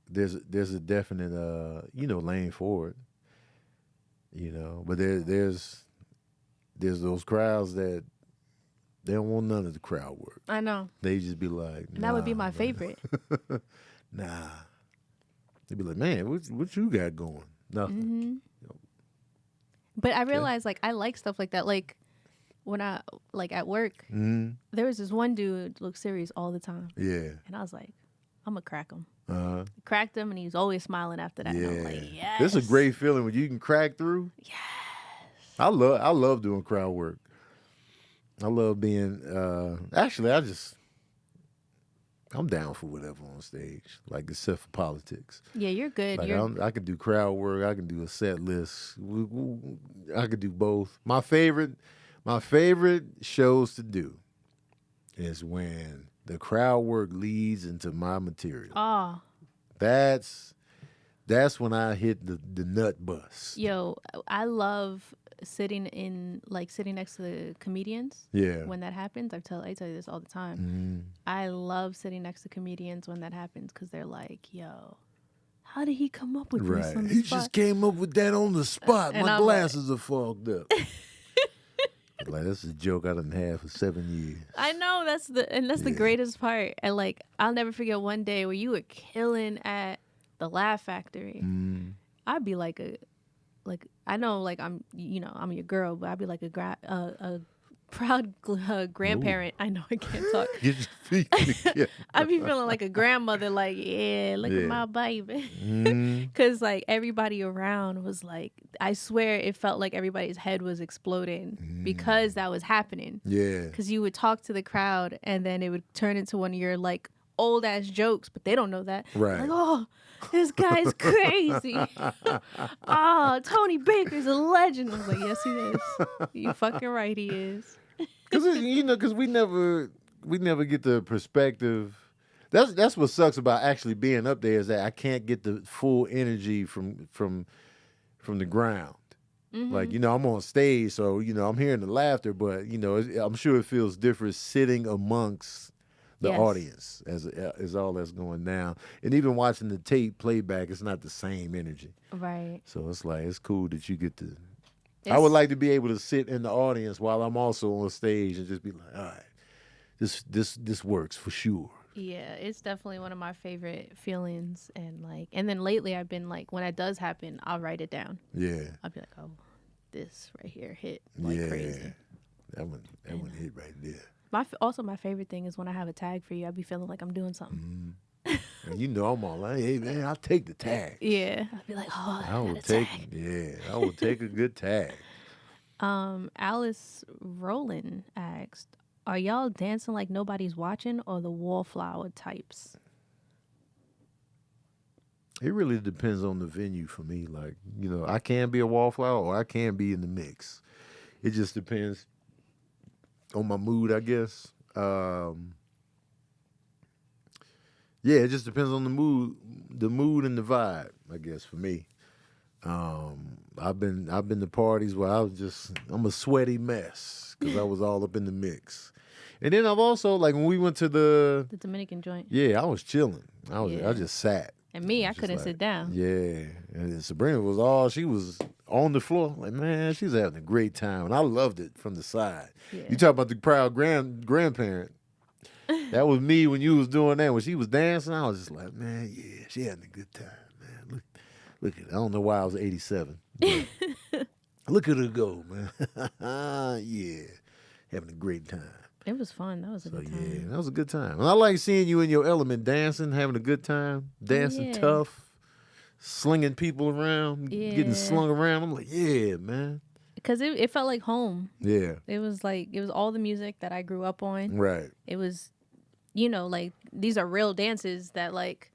there's a definite lane for it. But there's those crowds that they don't want none of the crowd work. I know. They just be like, and that would be my favorite. Nah. They'd be like, man, what you got going? Nothing. But I realized I like stuff like that. Like when I at work, there was this one dude looked serious all the time. Yeah. And I was like, I'm gonna crack him. Cracked him, and he was always smiling after that. Yeah. And I'm like, yes. This is a great feeling when you can crack through. Yes. I love doing crowd work. I love being I'm down for whatever on stage, except for politics. Yeah, you're good. I can do crowd work. I can do a set list. I could do both. My favorite shows to do is when the crowd work leads into my material. Oh, that's when I hit the nut bus. Yo, I love sitting next to the comedians. Yeah. When that happens, I tell you this all the time. I love sitting next to comedians when that happens, because they're like, yo, how did he come up with this on the He spot? just came up with that on the spot. My glasses are fogged up. That's a joke I done had for 7 years. I know, that's the greatest part. And I'll never forget one day where you were killing at the Laugh Factory. I'd be like I know like I'm I'm your girl, but I'd be like a proud grandparent. I know I can't talk. Get your feet together. I'd be feeling like a grandmother, like, yeah, look at my baby. Because, like, everybody around was like, I swear it felt like everybody's head was exploding because that was happening. Yeah. Because you would talk to the crowd and then it would turn into one of your, like, old ass jokes, but they don't know that. Right. Like, oh, this guy's crazy. Oh, Tony Baker's a legend. I was like, yes, he is. You fucking right, he is. Because we never get the perspective. That's what sucks about actually being up there, is that I can't get the full energy from the ground. Like, I'm on stage, so I'm hearing the laughter, but I'm sure it feels different sitting amongst the audience as all that's going down. And even watching the tape playback, it's not the same energy. Right. So it's like, it's cool that you get to. I would like to be able to sit in the audience while I'm also on stage and just be like, all right, this works for sure. Yeah, it's definitely one of my favorite feelings. And then lately I've been like, when it does happen, I'll write it down. Yeah. I'll be like, oh, this right here hit like crazy. That one hit right there. My favorite thing is when I have a tag for you, I'll be feeling like I'm doing something. And I'm all like, hey man, I'll take the tag. Yeah. I'll be like, oh, I will take tag. Yeah, I will take a good tag. Alice Rowland asked, are y'all dancing like nobody's watching or the Wallflower types? It really depends on the venue for me. Like, I can be a Wallflower or I can be in the mix. It just depends on my mood, I guess. Yeah, it just depends on the mood and the vibe, I guess, for me. I've been to parties where I'm a sweaty mess because I was all up in the mix. And then I've also, like, when we went to the Dominican joint. Yeah, I was chilling. I just sat. And me, I couldn't sit down. Yeah. And then Sabrina she was on the floor. Like, man, she's having a great time. And I loved it from the side. Yeah. You talk about the proud grandparent. That was me when you was doing that. When she was dancing, I was just like, man, yeah, she having a good time, man. Look at it. I don't know why I was 87. Look at her go, man. Yeah, having a great time. It was fun. That was a good time. Yeah, that was a good time. And I like seeing you in your element, dancing, having a good time, dancing tough, slinging people around, getting slung around. I'm like, yeah, man. Because it felt like home. Yeah. It was all the music that I grew up on. Right. It was, like, these are real dances that, like,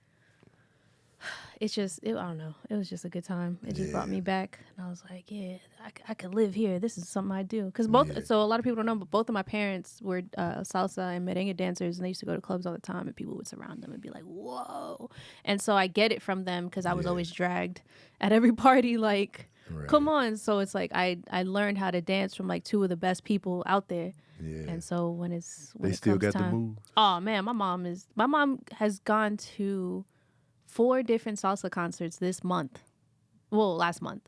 it's just, I don't know. It was just a good time. It just brought me back. And I was like, yeah, I could live here. This is something I do. Because so a lot of people don't know, but both of my parents were salsa and merengue dancers, and they used to go to clubs all the time, and people would surround them and be like, whoa. And so I get it from them because I was always dragged at every party, like, come on. So it's like I learned how to dance from, like, two of the best people out there. Yeah. And so when it still got time, the move. Oh, man, my mom has gone to 4 different salsa concerts this month. Well, last month.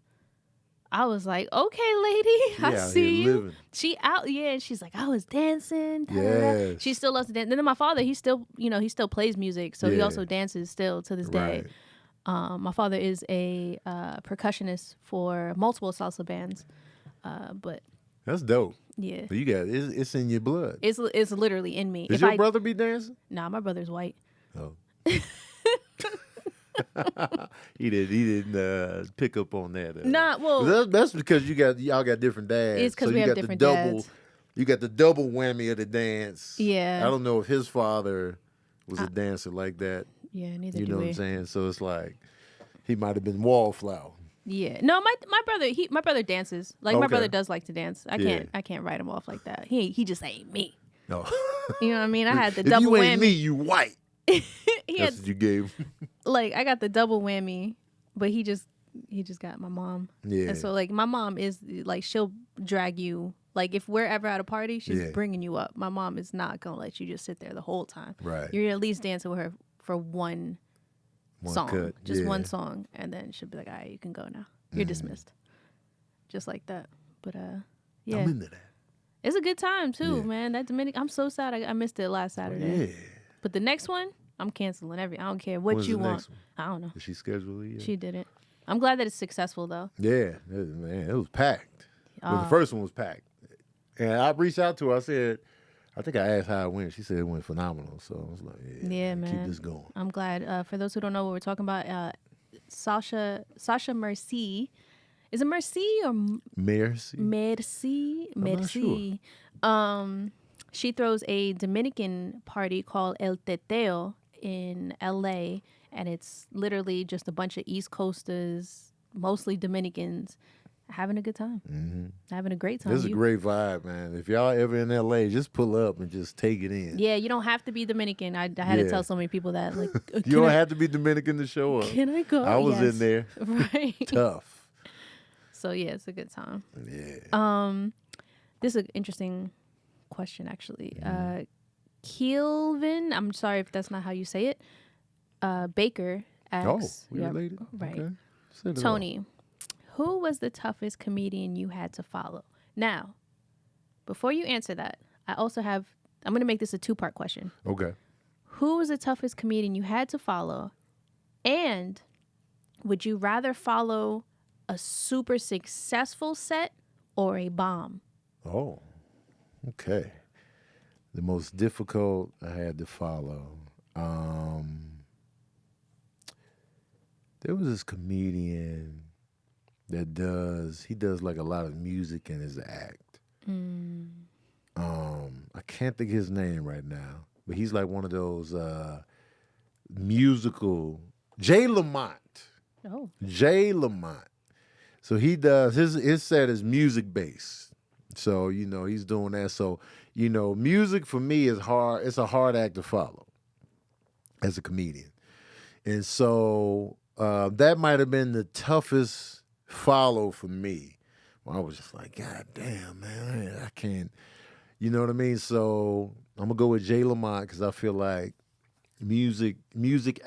I was like, okay, lady, I see you. Living. She out, and she's like, I was dancing. Yeah. She still loves to dance. And then my father, he still plays music, so he also dances still to this day. My father is a percussionist for multiple salsa bands, but that's dope. Yeah, but you got it's in your blood. It's literally in me. Does your brother be dancing? Nah, my brother's white. Oh. He didn't pick up on that. Nah, well, that's because y'all got different dads. It's because we have different dads. You got the double whammy of the dance. Yeah, I don't know if his father was a dancer like that. Yeah, neither. You know what I'm saying? So it's like he might have been Wallflower. Yeah, no, my brother dances. Like my brother does like to dance. I can't write him off like that. He just ain't me. No, you know what I mean? I had the if double you whammy. ain't me, you white. That's what you gave. Like, I got the double whammy, but he just got my mom. Yeah. And so, like, my mom is like, she'll drag you. Like, if we're ever at a party, she's bringing you up. My mom is not gonna let you just sit there the whole time. Right. You're at least dancing with her for one song, cut. just one song, and then she'll be like, "All right, you can go now. You're dismissed." Just like that. But yeah, I'm into that. It's a good time too, man. That Dominican, I'm so sad I missed it last Saturday. Yeah. But the next one, I'm canceling I don't care what you want. I don't know. Did she schedule it yet? She didn't. I'm glad that it's successful though. Yeah, man, it was packed. Well, the first one was packed. And I reached out to her. I said, I think I asked how it went. She said it went phenomenal. So I was like, yeah, man, keep this going. I'm glad. For those who don't know what we're talking about, Sasha Merci. Is it Merci or Merci? Merci. I'm not sure. She throws a Dominican party called El Teteo in LA, and it's literally just a bunch of East Coasters, mostly Dominicans, having a good time. Having a great time. This is a great vibe, man. If y'all ever in LA, just pull up and just take it in. Yeah, you don't have to be Dominican. I had to tell so many people that. Like, you don't have to be Dominican to show up. Can I go? I was in there. Right. Tough. So yeah, it's a good time. Yeah. This is an interesting question, actually. Kelvin, I'm sorry if that's not how you say it. Baker asks. We related? Right. Okay. Tony, who was the toughest comedian you had to follow? Now, before you answer that, I'm going to make this a 2-part question. Okay. Who was the toughest comedian you had to follow? And would you rather follow a super successful set or a bomb? Oh, okay. The most difficult I had to follow. There was this comedian that does like a lot of music in his act. I can't think of his name right now, but he's like one of those musical, Jay Lamont. Oh. Jay Lamont. So he does, his set is music based. So, he's doing that. So, music for me is hard. It's a hard act to follow as a comedian. And so that might have been the toughest follow for me. I was just like, God damn, man, I can't, you know what I mean? So I'm going to go with Jay Lamont because I feel like music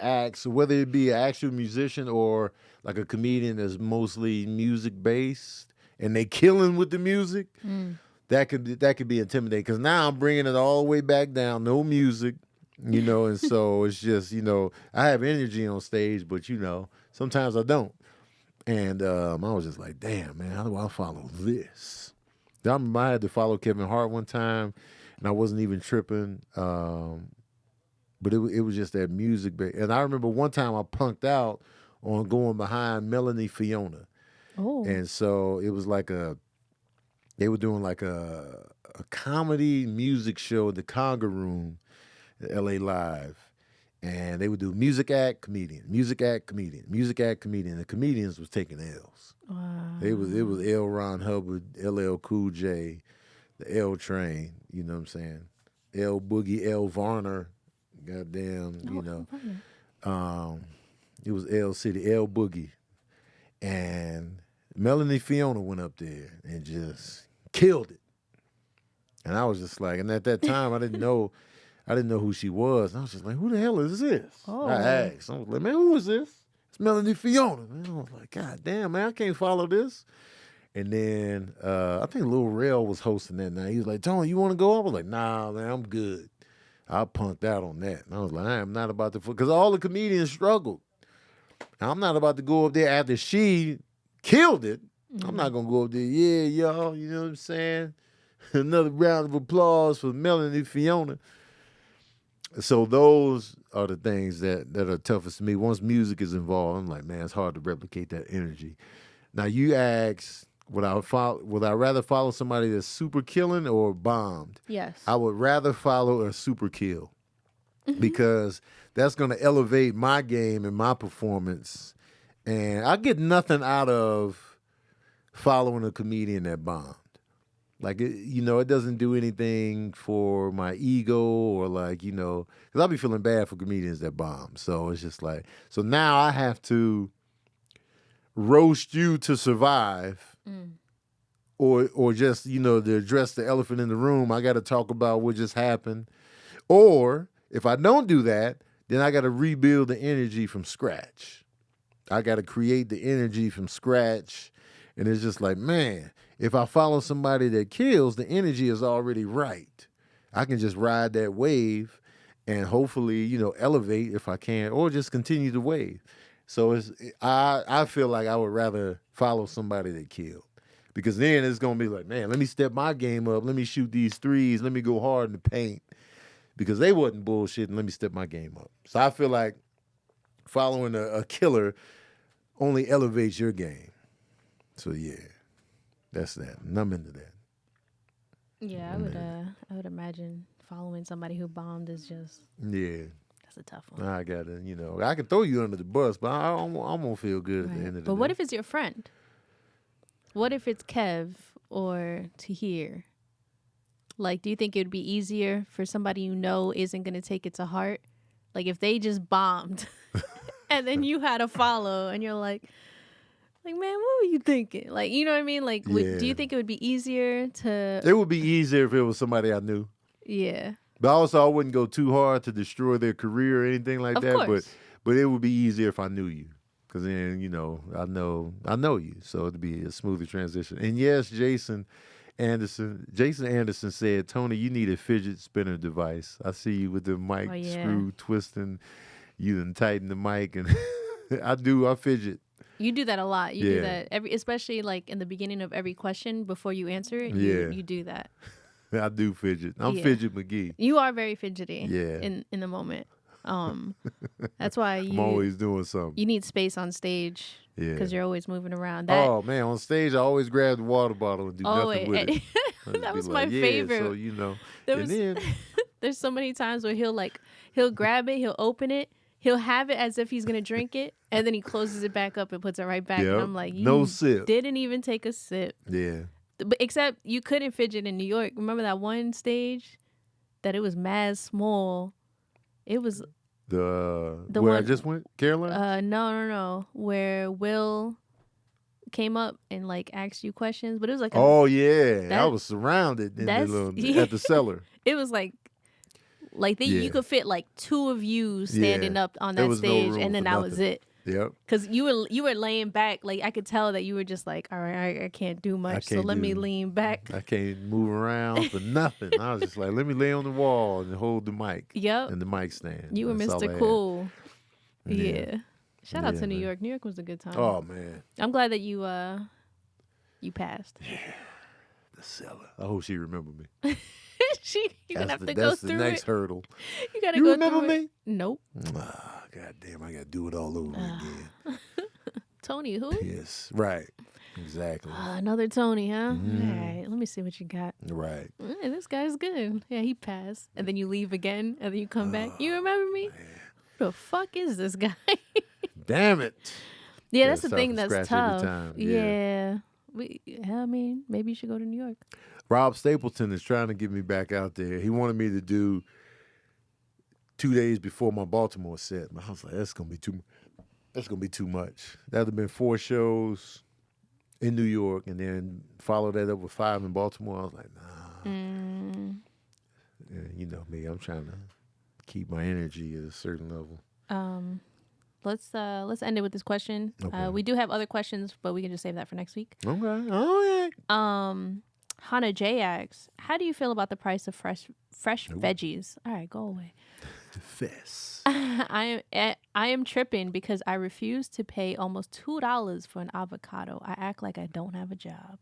acts, whether it be an actual musician or like a comedian that's mostly music based and they killing with the music, that could be intimidating because now I'm bringing it all the way back down, no music, and so it's just, I have energy on stage, but, sometimes I don't. And I was just like, damn, man, how do I follow this? I remember I had to follow Kevin Hart one time, and I wasn't even tripping. But it was just that music. And I remember one time I punked out on going behind Melanie Fiona. Oh. And so it was like they were doing like a comedy music show at the Conga Room at LA Live. And they would do music act, comedian, music act, comedian, music act, comedian. The comedians was taking L's. Wow. It was L. Ron Hubbard, LL Cool J, the L Train, you know what I'm saying? L Boogie, L Varner, goddamn, it was L City, L Boogie. And Melanie Fiona went up there and just killed it. And I was just like, and at that time I didn't know who she was. And I was just like, who the hell is this? Oh. I asked. I was like, man, who is this? It's Melanie Fiona. And I was like, God damn, man, I can't follow this. And then I think Lil Rel was hosting that night. He was like, Tony, you want to go? I was like, nah, man, I'm good. I punked out on that. And I was like, I am not about to, because all the comedians struggled. I'm not about to go up there after she killed it. I'm not going to go up there, yeah, y'all, you know what I'm saying? Another round of applause for Melanie Fiona. So those are the things that are toughest to me. Once music is involved, I'm like, man, it's hard to replicate that energy. Now you ask, would I rather follow somebody that's super killing or bombed? Yes. I would rather follow a super kill because that's going to elevate my game and my performance. And I get nothing out of following a comedian that bombed. Like, it doesn't do anything for my ego or like, because I'll be feeling bad for comedians that bomb. So it's just like, so now I have to roast you to survive or just, to address the elephant in the room. I got to talk about what just happened. Or if I don't do that, then I got to rebuild the energy from scratch. I got to create the energy from scratch. And it's just like, man, if I follow somebody that kills, the energy is already right. I can just ride that wave and hopefully, elevate if I can, or just continue the wave. So I feel like I would rather follow somebody that killed. Because then it's gonna be like, man, let me step my game up, let me shoot these threes, let me go hard in the paint. Because they wasn't bullshitting, let me step my game up. So I feel like following a killer only elevates your game. So yeah, that's that. And I'm into that. Yeah, I would imagine following somebody who bombed is just that's a tough one. I gotta, I can throw you under the bus, but I won't feel good at the end of the day. But what if it's your friend? What if it's Kev or Tahir? Like, do you think it would be easier for somebody you know isn't going to take it to heart? Like, if they just bombed and then you had to follow and you're like, man, what were you thinking? Like, you know what I mean? Like, do you think it would be easier to... It would be easier if it was somebody I knew. Yeah. But also, I wouldn't go too hard to destroy their career or anything like that. Course. But it would be easier if I knew you. Because then, I know you. So it'd be a smoother transition. And yes, Jason Anderson said, Tony, you need a fidget spinner device. I see you with the mic screw twisting. You done tighten the mic. And I fidget. You do that a lot. You do that especially like in the beginning of every question before you answer it. You do that. I do fidget. I'm Fidget McGee. You are very fidgety. Yeah. In the moment. That's why I'm always doing something. You need space on stage. Yeah. Because you're always moving around. Oh man, on stage I always grab the water bottle and do nothing with it. That was my favorite. So there's so many times where he'll grab it, he'll open it. He'll have it as if he's going to drink it, and then he closes it back up and puts it right back. And I'm like, no sip. Didn't even take a sip. Yeah. But except you couldn't fidget in New York. Remember that one stage that it was mad small? It was... The where one, I just went? Carolina? No. Where Will came up and like asked you questions, but it was like... I was surrounded at the cellar. It was like you could fit like two of you standing up on that stage, and then that was it. Yep. Because you were laying back, like I could tell that you were just like, all right, I can't do much, so let me lean back. I can't move around for nothing. I was just like, let me lay on the wall and hold the mic. Yep. And the mic stand. You were Mr. Cool. Yeah. Shout out to New York. New York was a good time. Oh man. I'm glad that you passed. Yeah. The cellar. I hope she remembered me. You're gonna have to go through it. That's the next hurdle. You gotta go remember through me? It. Nope. God damn, I gotta do it all over again. Tony who? Yes, right. Exactly. Another Tony, huh? Mm. All right, let me see what you got. Right. This guy's good. Yeah, he passed. And then you leave again, and then you come back. You remember me? Man. Who the fuck is this guy? Damn it. Yeah, that's the thing that's tough. Yeah. I mean, maybe you should go to New York. Rob Stapleton is trying to get me back out there. He wanted me to do 2 days before my Baltimore set. I was like, that's gonna be too much. That'd have been 4 shows in New York and then follow that up with 5 in Baltimore. I was like, nah. Yeah, you know me, I'm trying to keep my energy at a certain level. Let's end it with this question. Okay. We do have other questions, but we can just save that for next week. Okay. Oh yeah. Hannah J asks, how do you feel about the price of fresh veggies? All right, go away. Fess. I am tripping because I refuse to pay almost $2 for an avocado. I act like I don't have a job.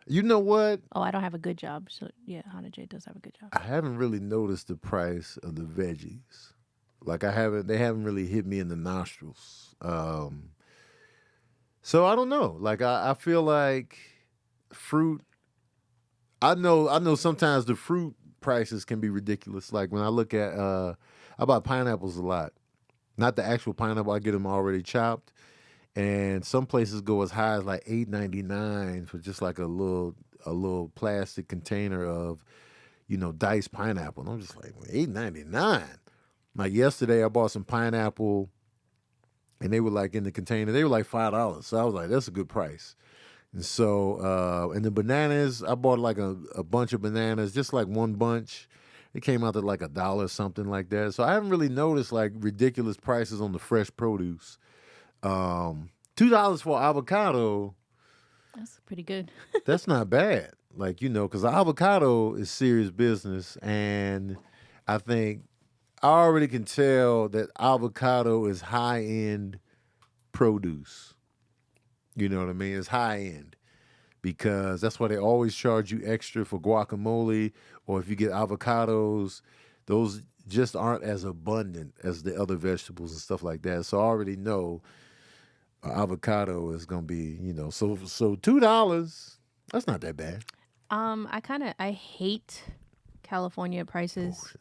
You know what? Oh, I don't have a good job. So yeah, Hannah J does have a good job. I haven't really noticed the price of the veggies. Like they haven't really hit me in the nostrils. So I don't know. Like I feel like fruit. I know sometimes the fruit prices can be ridiculous. Like when I look at, I buy pineapples a lot. Not the actual pineapple. I get them already chopped. And some places go as high as like $8.99 for just like a little plastic container of, diced pineapple. And I'm just like, $8.99. Like yesterday I bought some pineapple and they were like in the container, they were like $5. So I was like, that's a good price. And so, and the bananas, I bought like a bunch of bananas, just like one bunch. It came out to like $1, something like that. So I haven't really noticed like ridiculous prices on the fresh produce. $2 for avocado. That's pretty good. That's not bad. Like, because avocado is serious business. And I think already can tell that avocado is high end produce. You know what I mean? It's high end because that's why they always charge you extra for guacamole, or if you get avocados, those just aren't as abundant as the other vegetables and stuff like that. So I already know avocado is gonna be, so $2. That's not that bad. I hate California prices. Oh, shit.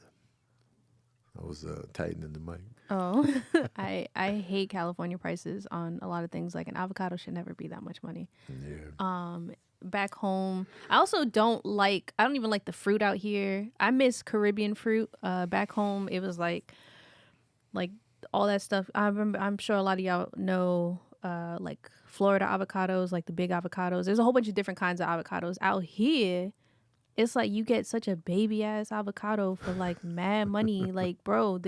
I was tightening the mic. Oh, I hate California prices on a lot of things. Like an avocado should never be that much money. Yeah. Back home, I don't even like the fruit out here. I miss Caribbean fruit. Back home, it was like all that stuff. I'm sure a lot of y'all know, like Florida avocados, like the big avocados. There's a whole bunch of different kinds of avocados out here. It's like you get such a baby ass avocado for like mad money. Like, bro, what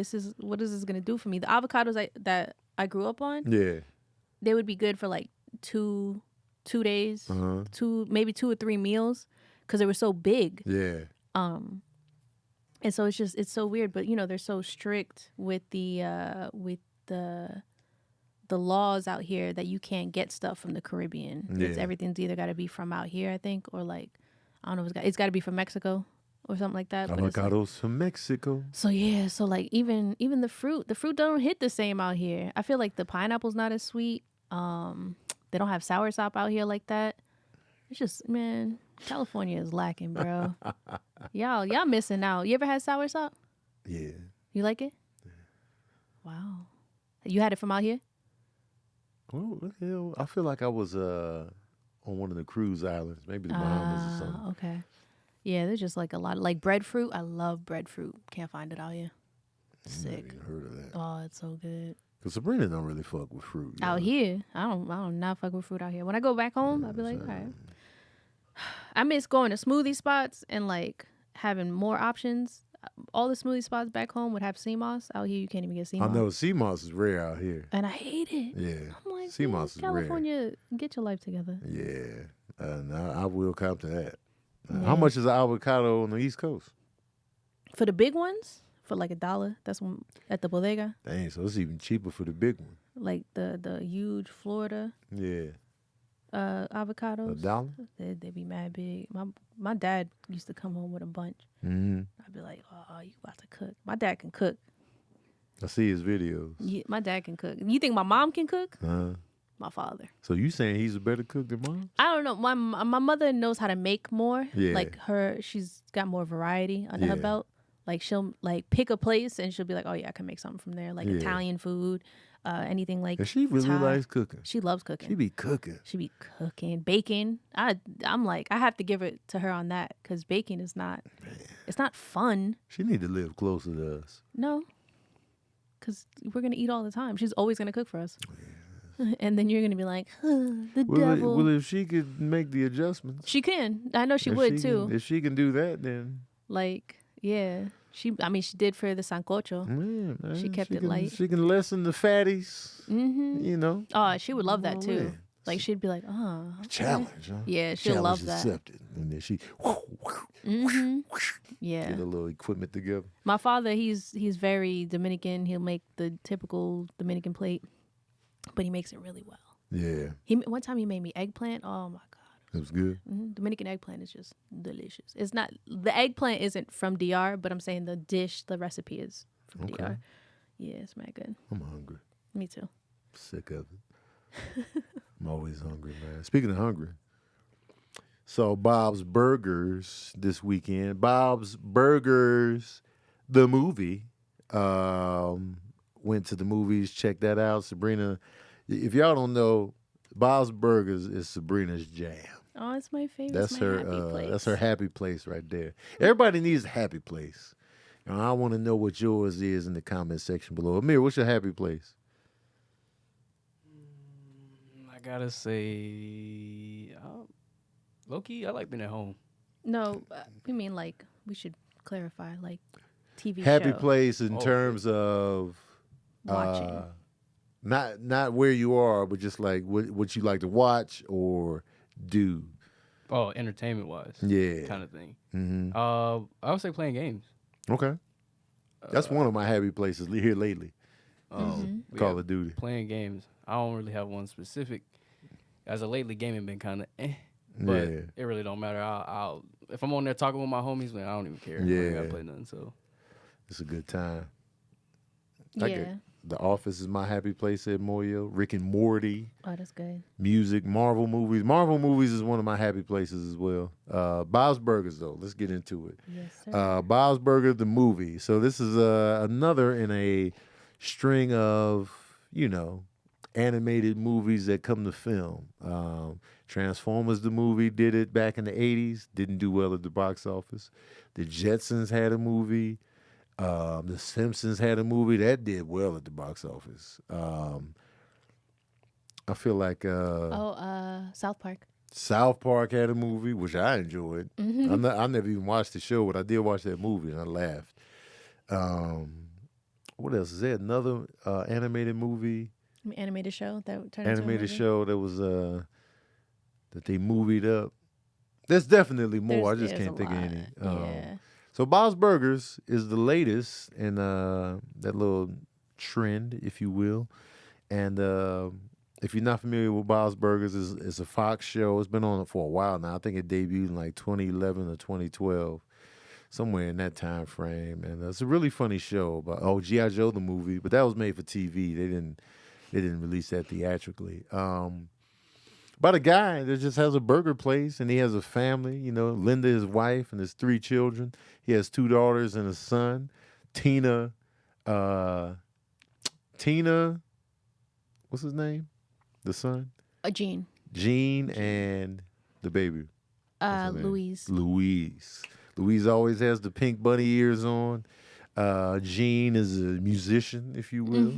is this gonna do for me? The avocados that I grew up on, Yeah. they would be good for like two days, maybe 2 or 3 meals, because they were so big. Yeah. And so it's so weird. But they're so strict with the laws out here that you can't get stuff from the Caribbean. Yeah. Everything's either got to be from out here, I think, or like, I don't know, it's got to be from Mexico or something like that. Avocados from Mexico. So yeah, so like even the fruit don't hit the same out here. I feel like the pineapple's not as sweet. They don't have soursop out here like that. It's just, man, California is lacking, bro. y'all missing out. You ever had soursop? Yeah. You like it? Yeah. Wow. You had it from out here? Well, I feel like I was on one of the cruise islands, maybe the Bahamas or something. Okay. Yeah, there's just like a lot of like breadfruit. I love breadfruit. Can't find it out here. Sick. I haven't heard of that. Oh, it's so good. Cause Sabrina don't really fuck with fruit. Out here, I don't not fuck with fruit out here. When I go back home, I'll be like, all right. I miss going to smoothie spots and like having more options. All the smoothie spots back home would have sea moss. Out here, you can't even get sea moss. I know sea moss is rare out here, and I hate it. Yeah, I'm like, sea moss is California, rare. Get your life together. Yeah, I will cop to that. Yeah. How much is an avocado on the East Coast? For the big ones, for like $1. That's one at the bodega. Dang, so it's even cheaper for the big one. Like the huge Florida. Yeah. Avocados. $1? They be mad big. My dad used to come home with a bunch. Mm-hmm. I'd be like, oh, you about to cook. My dad can cook. I see his videos. Yeah, my dad can cook. You think my mom can cook? My father. So you saying he's a better cook than mom? I don't know. My mother knows how to make more. Yeah. Like she's got more variety under her belt. Like she'll like pick a place and she'll be like, oh yeah, I can make something from there. Like Italian food, anything like. And she really likes cooking. She loves cooking. She be cooking. Baking. I'm like, I have to give it to her on that because baking is not. Man. It's not fun. She need to live closer to us. No. Because we're gonna eat all the time. She's always gonna cook for us. And then you're gonna be like, the devil. Well, if she could make the adjustments, she can. I know she would too. If she can do that, then like, yeah. She did for the sancocho. Man, she kept it light. She can lessen the fatties. Mm-hmm. You know. Oh, she would love that too. Man. Like she'd be like, oh, okay. Challenge, huh? Yeah, she'll love that. Accepted. And then she, yeah, get a little equipment together. My father, he's very Dominican. He'll make the typical Dominican plate, but he makes it really well. Yeah. One time he made me eggplant. Oh my god, it was good. Mm-hmm. Dominican eggplant is just delicious. It's not the eggplant isn't from DR, but I'm saying the dish, the recipe is from DR. Yeah, it's mad good. I'm hungry. Me too. Sick of it. I'm always hungry, man. Speaking of hungry, so Bob's Burgers this weekend. Bob's Burgers, the movie, went to the movies. Check that out, Sabrina. If y'all don't know, Bob's Burgers is Sabrina's jam. Oh, it's my favorite. That's her. That's her happy place right there. Everybody needs a happy place. I want to know what yours is in the comment section below. Amir, what's your happy place? I gotta say, low-key, I like being at home. No, we mean like we should clarify like TV happy show. Place in terms of watching, not where you are, but just like what you like to watch or do. Oh, entertainment wise, yeah, kind of thing. Mm-hmm. I would say playing games. Okay. That's one of my happy places here lately. But Call of Duty. Playing games. I don't really have one specific. As of lately, gaming been kind of but Yeah. it really don't matter. I'll if I'm on there talking with my homies, man, I don't even care. I ain't gotta play nothing. So It's a good time. Yeah. The Office is my happy place, said Moyo. Rick and Morty. Oh, that's good. Music, Marvel movies. Marvel movies is one of my happy places as well. Bob's Burgers, though. Let's get into it. Yes, sir. Bob's Burger, the movie. So this is another in a string of, animated movies that come to film. Transformers, the movie, did it back in the 80s. Didn't do well at the box office. The Jetsons had a movie. The Simpsons had a movie that did well at the box office. I feel like South Park. South Park had a movie, which I enjoyed. I never even watched the show, but I did watch that movie and I laughed. What else? Is there another animated movie? Animated show that turned Animated into a movie? show that was that they movied up. There's definitely more. I just There's can't a think of lot. any. Yeah. So Bob's Burgers is the latest in that little trend, if you will. And if you're not familiar with Bob's Burgers, it's a Fox show. It's been on for a while now. I think it debuted in like 2011 or 2012, somewhere in that time frame. And it's a really funny show about G.I. Joe the movie, but that was made for TV. They didn't release that theatrically. About a guy that just has a burger place and he has a family, Linda, his wife, and his 3 children. He has 2 daughters and a son. Tina, what's his name? The son? Gene. Gene and the baby. What's her name? Louise. Louise always has the pink bunny ears on. Gene is a musician, if you will,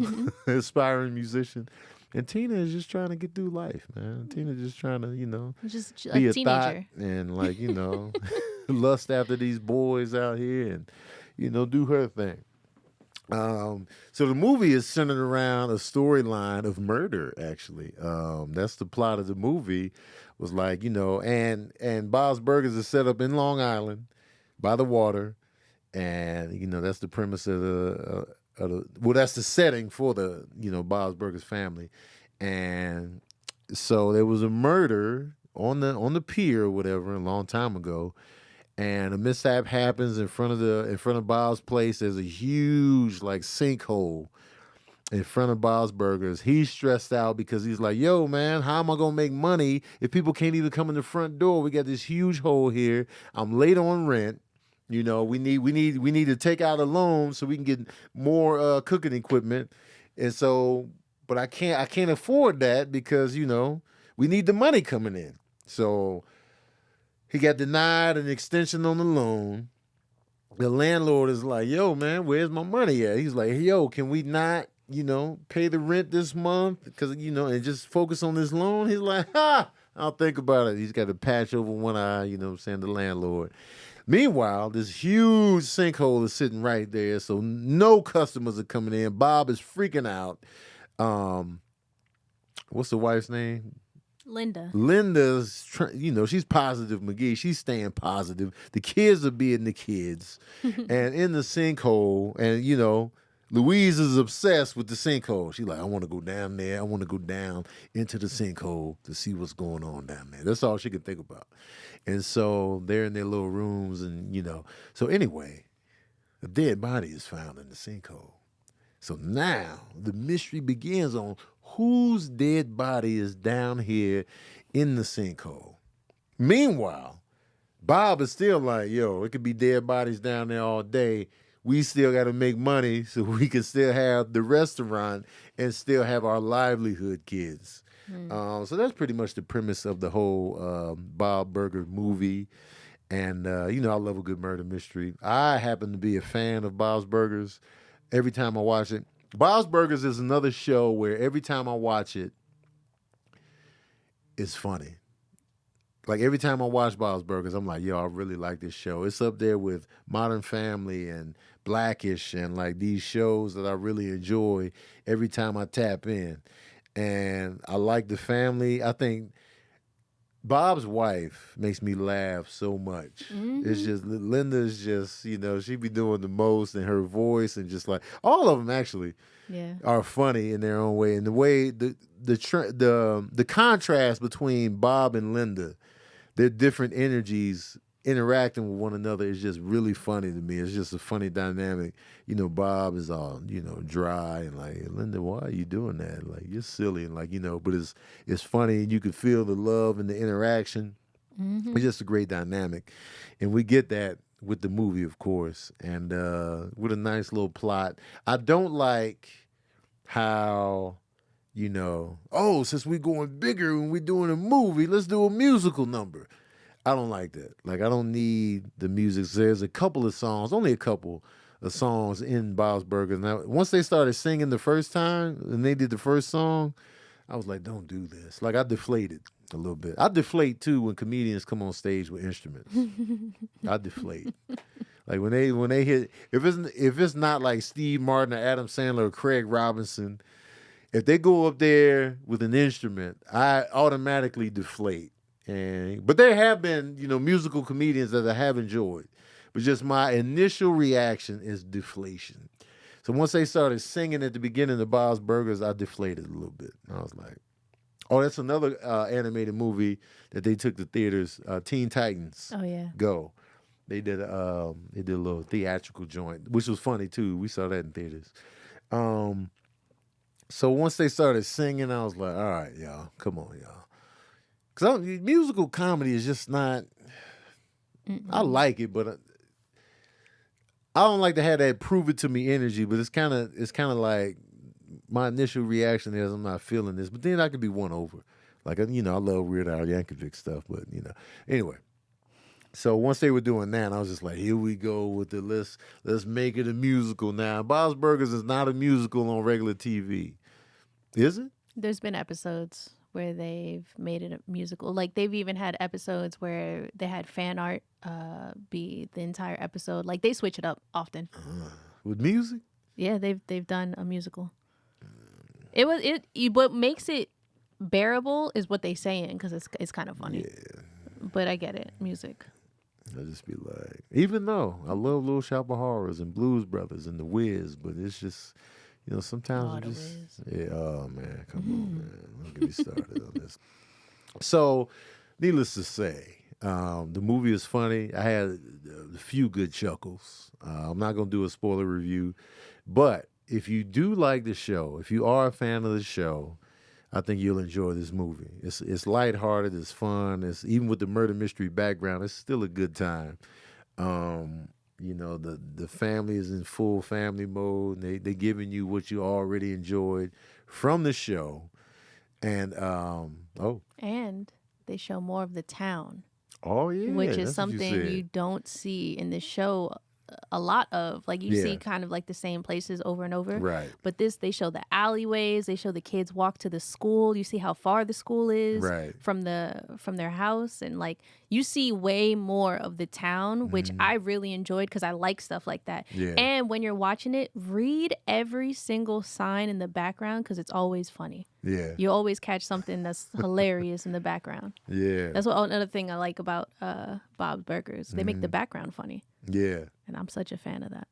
aspiring musician. And Tina is just trying to get through life, man. Tina just trying to, Just be a a thought teenager. and lust after these boys out here and, do her thing. So the movie is centered around a storyline of murder, actually. That's the plot of the movie was like, and Bob's Burgers is set up in Long Island by the water. And, that's the premise of that's the setting for the, Bob's Burgers family. And so there was a murder on the pier or whatever a long time ago. And a mishap happens in front of Bob's place. There's a huge sinkhole in front of Bob's Burgers. He's stressed out because he's like, yo, man, how am I gonna make money if people can't even come in the front door? We got this huge hole here. I'm late on rent. We need to take out a loan so we can get more cooking equipment. And so, but I can't afford that because, we need the money coming in. So he got denied an extension on the loan. The landlord is like, yo, man, where's my money at? He's like, yo, can we not, pay the rent this month? Because, and just focus on this loan? He's like, I'll think about it. He's got a patch over one eye, the landlord. Meanwhile, this huge sinkhole is sitting right there, so no customers are coming in. Bob is freaking out. What's the wife's name? Linda. Linda's, she's positive McGee. She's staying positive. The kids are being the kids. And in the sinkhole, and, Louise is obsessed with the sinkhole. She's like, I want to go down there. I want to go down into the sinkhole to see what's going on down there. That's all she can think about. And so they're in their little rooms and, So anyway, a dead body is found in the sinkhole. So now the mystery begins on whose dead body is down here in the sinkhole. Meanwhile, Bob is still like, yo, it could be dead bodies down there all day. We still got to make money so we can still have the restaurant and still have our livelihood, kids. So that's pretty much the premise of the whole Bob Burger movie. And, I love a good murder mystery. I happen to be a fan of Bob's Burgers every time I watch it. Bob's Burgers is another show where every time I watch it, it's funny. Like every time I watch Bob's Burgers, I'm like, yo, I really like this show. It's up there with Modern Family and Blackish and like these shows that I really enjoy every time I tap in. And I like the family. I think Bob's wife makes me laugh so much. It's just Linda's just, she be doing the most, and her voice, and just like all of them actually Yeah. are funny in their own way. And the way the contrast between Bob and Linda, their different energies interacting with one another is just really funny to me. It's just a funny dynamic. Bob is all, dry and like, Linda, why are you doing that? Like, you're silly, and like, but it's funny, and you can feel the love and the interaction. It's just a great dynamic. And we get that with the movie, of course, and with a nice little plot. I don't like how, since we're going bigger and we're doing a movie, let's do a musical number. I don't like that. Like, I don't need the music. There's a couple of songs, only a couple of songs in Bob's Burgers. Now, once they started singing the first time and they did the first song, I was like, don't do this. Like, I deflated a little bit. I deflate too when comedians come on stage with instruments. I deflate. Like when they hit, if it's not like Steve Martin or Adam Sandler or Craig Robinson, if they go up there with an instrument, I automatically deflate. But there have been, musical comedians that I have enjoyed. But just my initial reaction is deflation. So once they started singing at the beginning of Bob's Burgers, I deflated a little bit. And I was like, oh, that's another animated movie that they took to theaters, Teen Titans. Oh yeah. Go. They did a little theatrical joint, which was funny too. We saw that in theaters. So once they started singing, I was like, all right, y'all, come on, y'all. Because musical comedy is just not, I like it, but I don't like to have that prove it to me energy, but it's kind of like my initial reaction is I'm not feeling this, but then I could be won over. Like, I love Weird Al Yankovic stuff, but, anyway. So once they were doing that, I was just like, here we go with the let's make it a musical now. Bob's Burgers is not a musical on regular TV. Is it? There's been episodes where they've made it a musical. Like, they've even had episodes where they had fan art be the entire episode. Like, they switch it up often. With music? Yeah, they've done a musical. What makes it bearable is what they saying, because it's kind of funny. Yeah. But I get it, music. I just be like, even though I love Little Shop of Horrors and Blues Brothers and The Wiz, but it's just, sometimes The just, Wiz. yeah, oh man, come on, man, don't get me started on this. So, needless to say, the movie is funny. I had a few good chuckles. I'm not gonna do a spoiler review, but if you do like the show, if you are a fan of the show, I think you'll enjoy this movie. It's lighthearted, it's fun. It's even with the murder mystery background, it's still a good time. The family is in full family mode. They giving you what you already enjoyed from the show, and And they show more of the town, yeah, which is that's what something said. you don't see in the show a lot of. Like, you Yeah. see kind of like the same places over and over. Right. But they show the alleyways. They show the kids walk to the school. You see how far the school is Right. from their house, and like you see way more of the town, which I really enjoyed because I like stuff like that. Yeah. And when you're watching it, read every single sign in the background because it's always funny. Yeah. You always catch something that's hilarious in the background. Yeah. That's another thing I like about Bob's Burgers. They make the background funny, Yeah. and I'm such a fan of that.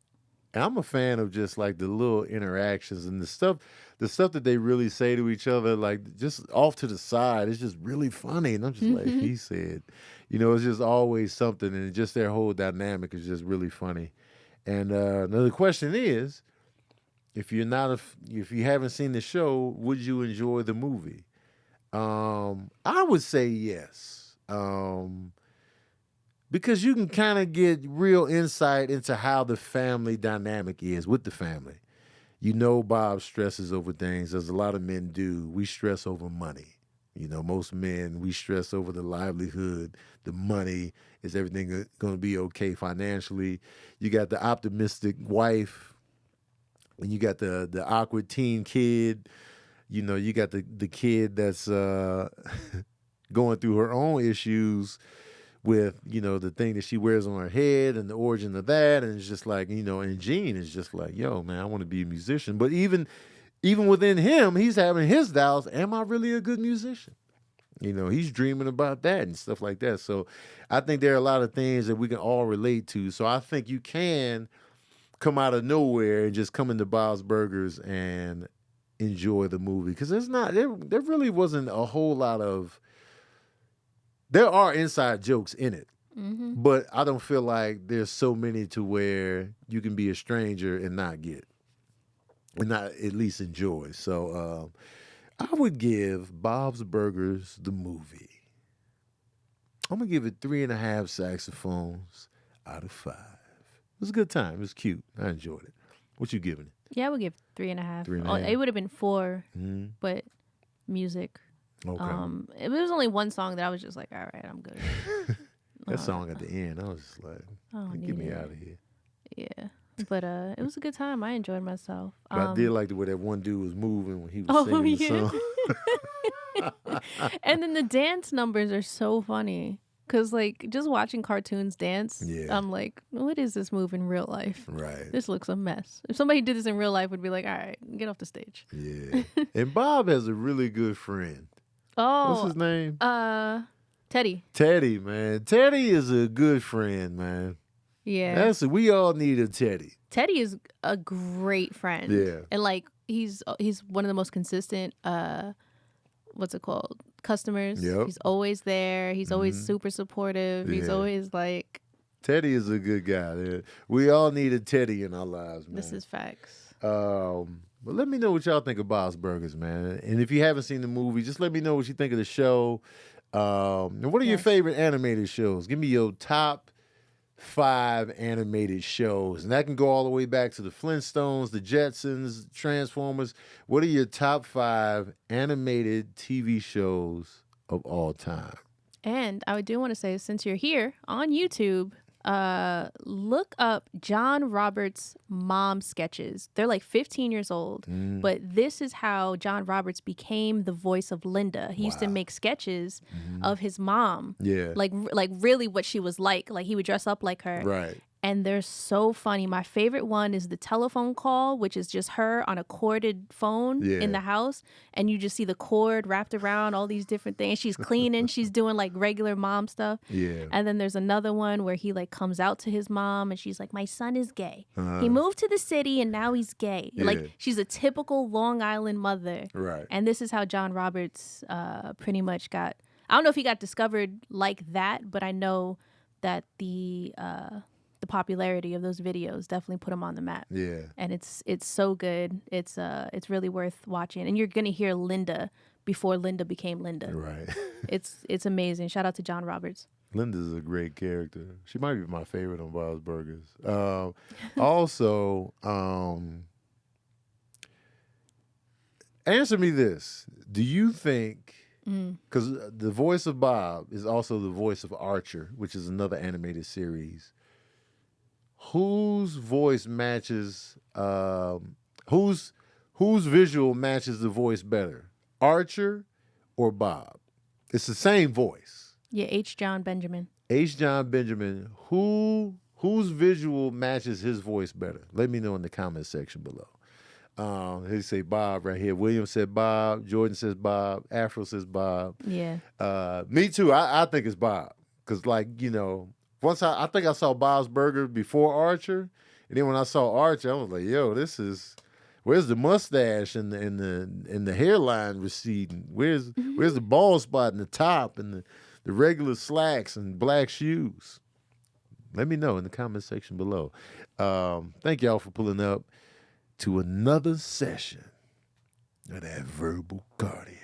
And I'm a fan of just like the little interactions and the stuff that they really say to each other, like just off to the side. It's just really funny. And I'm just like, he said, it's just always something. And just their whole dynamic is just really funny. And the question is, if you haven't seen the show, would you enjoy the movie? I would say yes. Because you can kind of get real insight into how the family dynamic is with the family. Bob stresses over things, as a lot of men do. We stress over money. Most men, we stress over the livelihood, the money. Is everything going to be okay financially? You got the optimistic wife, and you got the awkward teen kid. You got the kid that's going through her own issues with, the thing that she wears on her head and the origin of that. And it's just like, and Gene is just like, yo, man, I want to be a musician. But even within him, he's having his doubts. Am I really a good musician? You know, he's dreaming about that and stuff like that. So I think there are a lot of things that we can all relate to. So I think you can come out of nowhere and just come into Bob's Burgers and enjoy the movie. Because there really wasn't a whole lot of, there are inside jokes in it. Mm-hmm. But I don't feel like there's so many to where you can be a stranger and not get, and not at least enjoy. So I would give Bob's Burgers the movie, I'm going to give it 3.5 saxophones out of 5. It was a good time. It was cute. I enjoyed it. What you giving it? Yeah, I would give 3.5. 3.5. It would have been 4, Mm-hmm. but music. Okay. It was only one song that I was just like, all right, I'm good. That song at the end, I was just like, get me out of here. Yeah. But it was a good time. I enjoyed myself. But I did like the way that one dude was moving when he was singing the song. And then the dance numbers are so funny. Because, like, just watching cartoons dance, I'm like, what is this move in real life? Right. This looks a mess. If somebody did this in real life, would be like, all right, get off the stage. Yeah. And Bob has a really good friend. Oh. What's his name? Teddy. Teddy, man. Teddy is a good friend, man. Yeah. We all need a Teddy. Teddy is a great friend. Yeah. And, like, he's one of the most consistent, what's it called? Customers. Yep. He's always there. He's always super supportive. He's always like, Teddy is a good guy. Yeah. We all need a Teddy in our lives, man. this is facts. But let me know what y'all think of Bob's Burgers, man. And if you haven't seen the movie, just let me know what you think of the show. And what are your favorite animated shows? Give me your top 5 animated shows. And that can go all the way back to the Flintstones, the Jetsons, Transformers. What are your top 5 animated TV shows of all time? And I do want to say, since you're here on YouTube, look up John Roberts' mom sketches. They're like 15 years old, but this is how John Roberts became the voice of Linda. He used to make sketches of his mom. Yeah. Like really what she was like. Like he would dress up like her. Right. And they're so funny. My favorite one is the telephone call, which is just her on a corded phone in the house. And you just see the cord wrapped around all these different things. She's cleaning. She's doing like regular mom stuff. Yeah. And then there's another one where he like comes out to his mom and she's like, my son is gay. He moved to the city and now he's gay. Yeah. Like she's a typical Long Island mother. Right. And this is how John Roberts pretty much got, I don't know if he got discovered like that, but I know that the popularity of those videos definitely put him on the map. Yeah. And it's so good. It's really worth watching. And you're gonna hear Linda before Linda became Linda. Right. It's amazing. Shout out to John Roberts. Linda's a great character. She might be my favorite on Bob's Burgers. Also, answer me this. Do you think, because the voice of Bob is also the voice of Archer, which is another animated series, whose voice matches, whose visual matches the voice better, Archer or Bob? It's the same voice. Yeah, H. John Benjamin. H. John Benjamin, whose visual matches his voice better? Let me know in the comment section below. He say Bob right here. William said Bob. Jordan says Bob. Afro says Bob. Yeah. Me too. I think it's Bob. Because, like, you know, once I think I saw Bob's Burger before Archer. And then when I saw Archer, I was like, yo, where's the mustache and the hairline receding? Where's the bald spot in the top and the regular slacks and black shoes? Let me know in the comment section below. Thank y'all for pulling up to another session of that verbal cardio.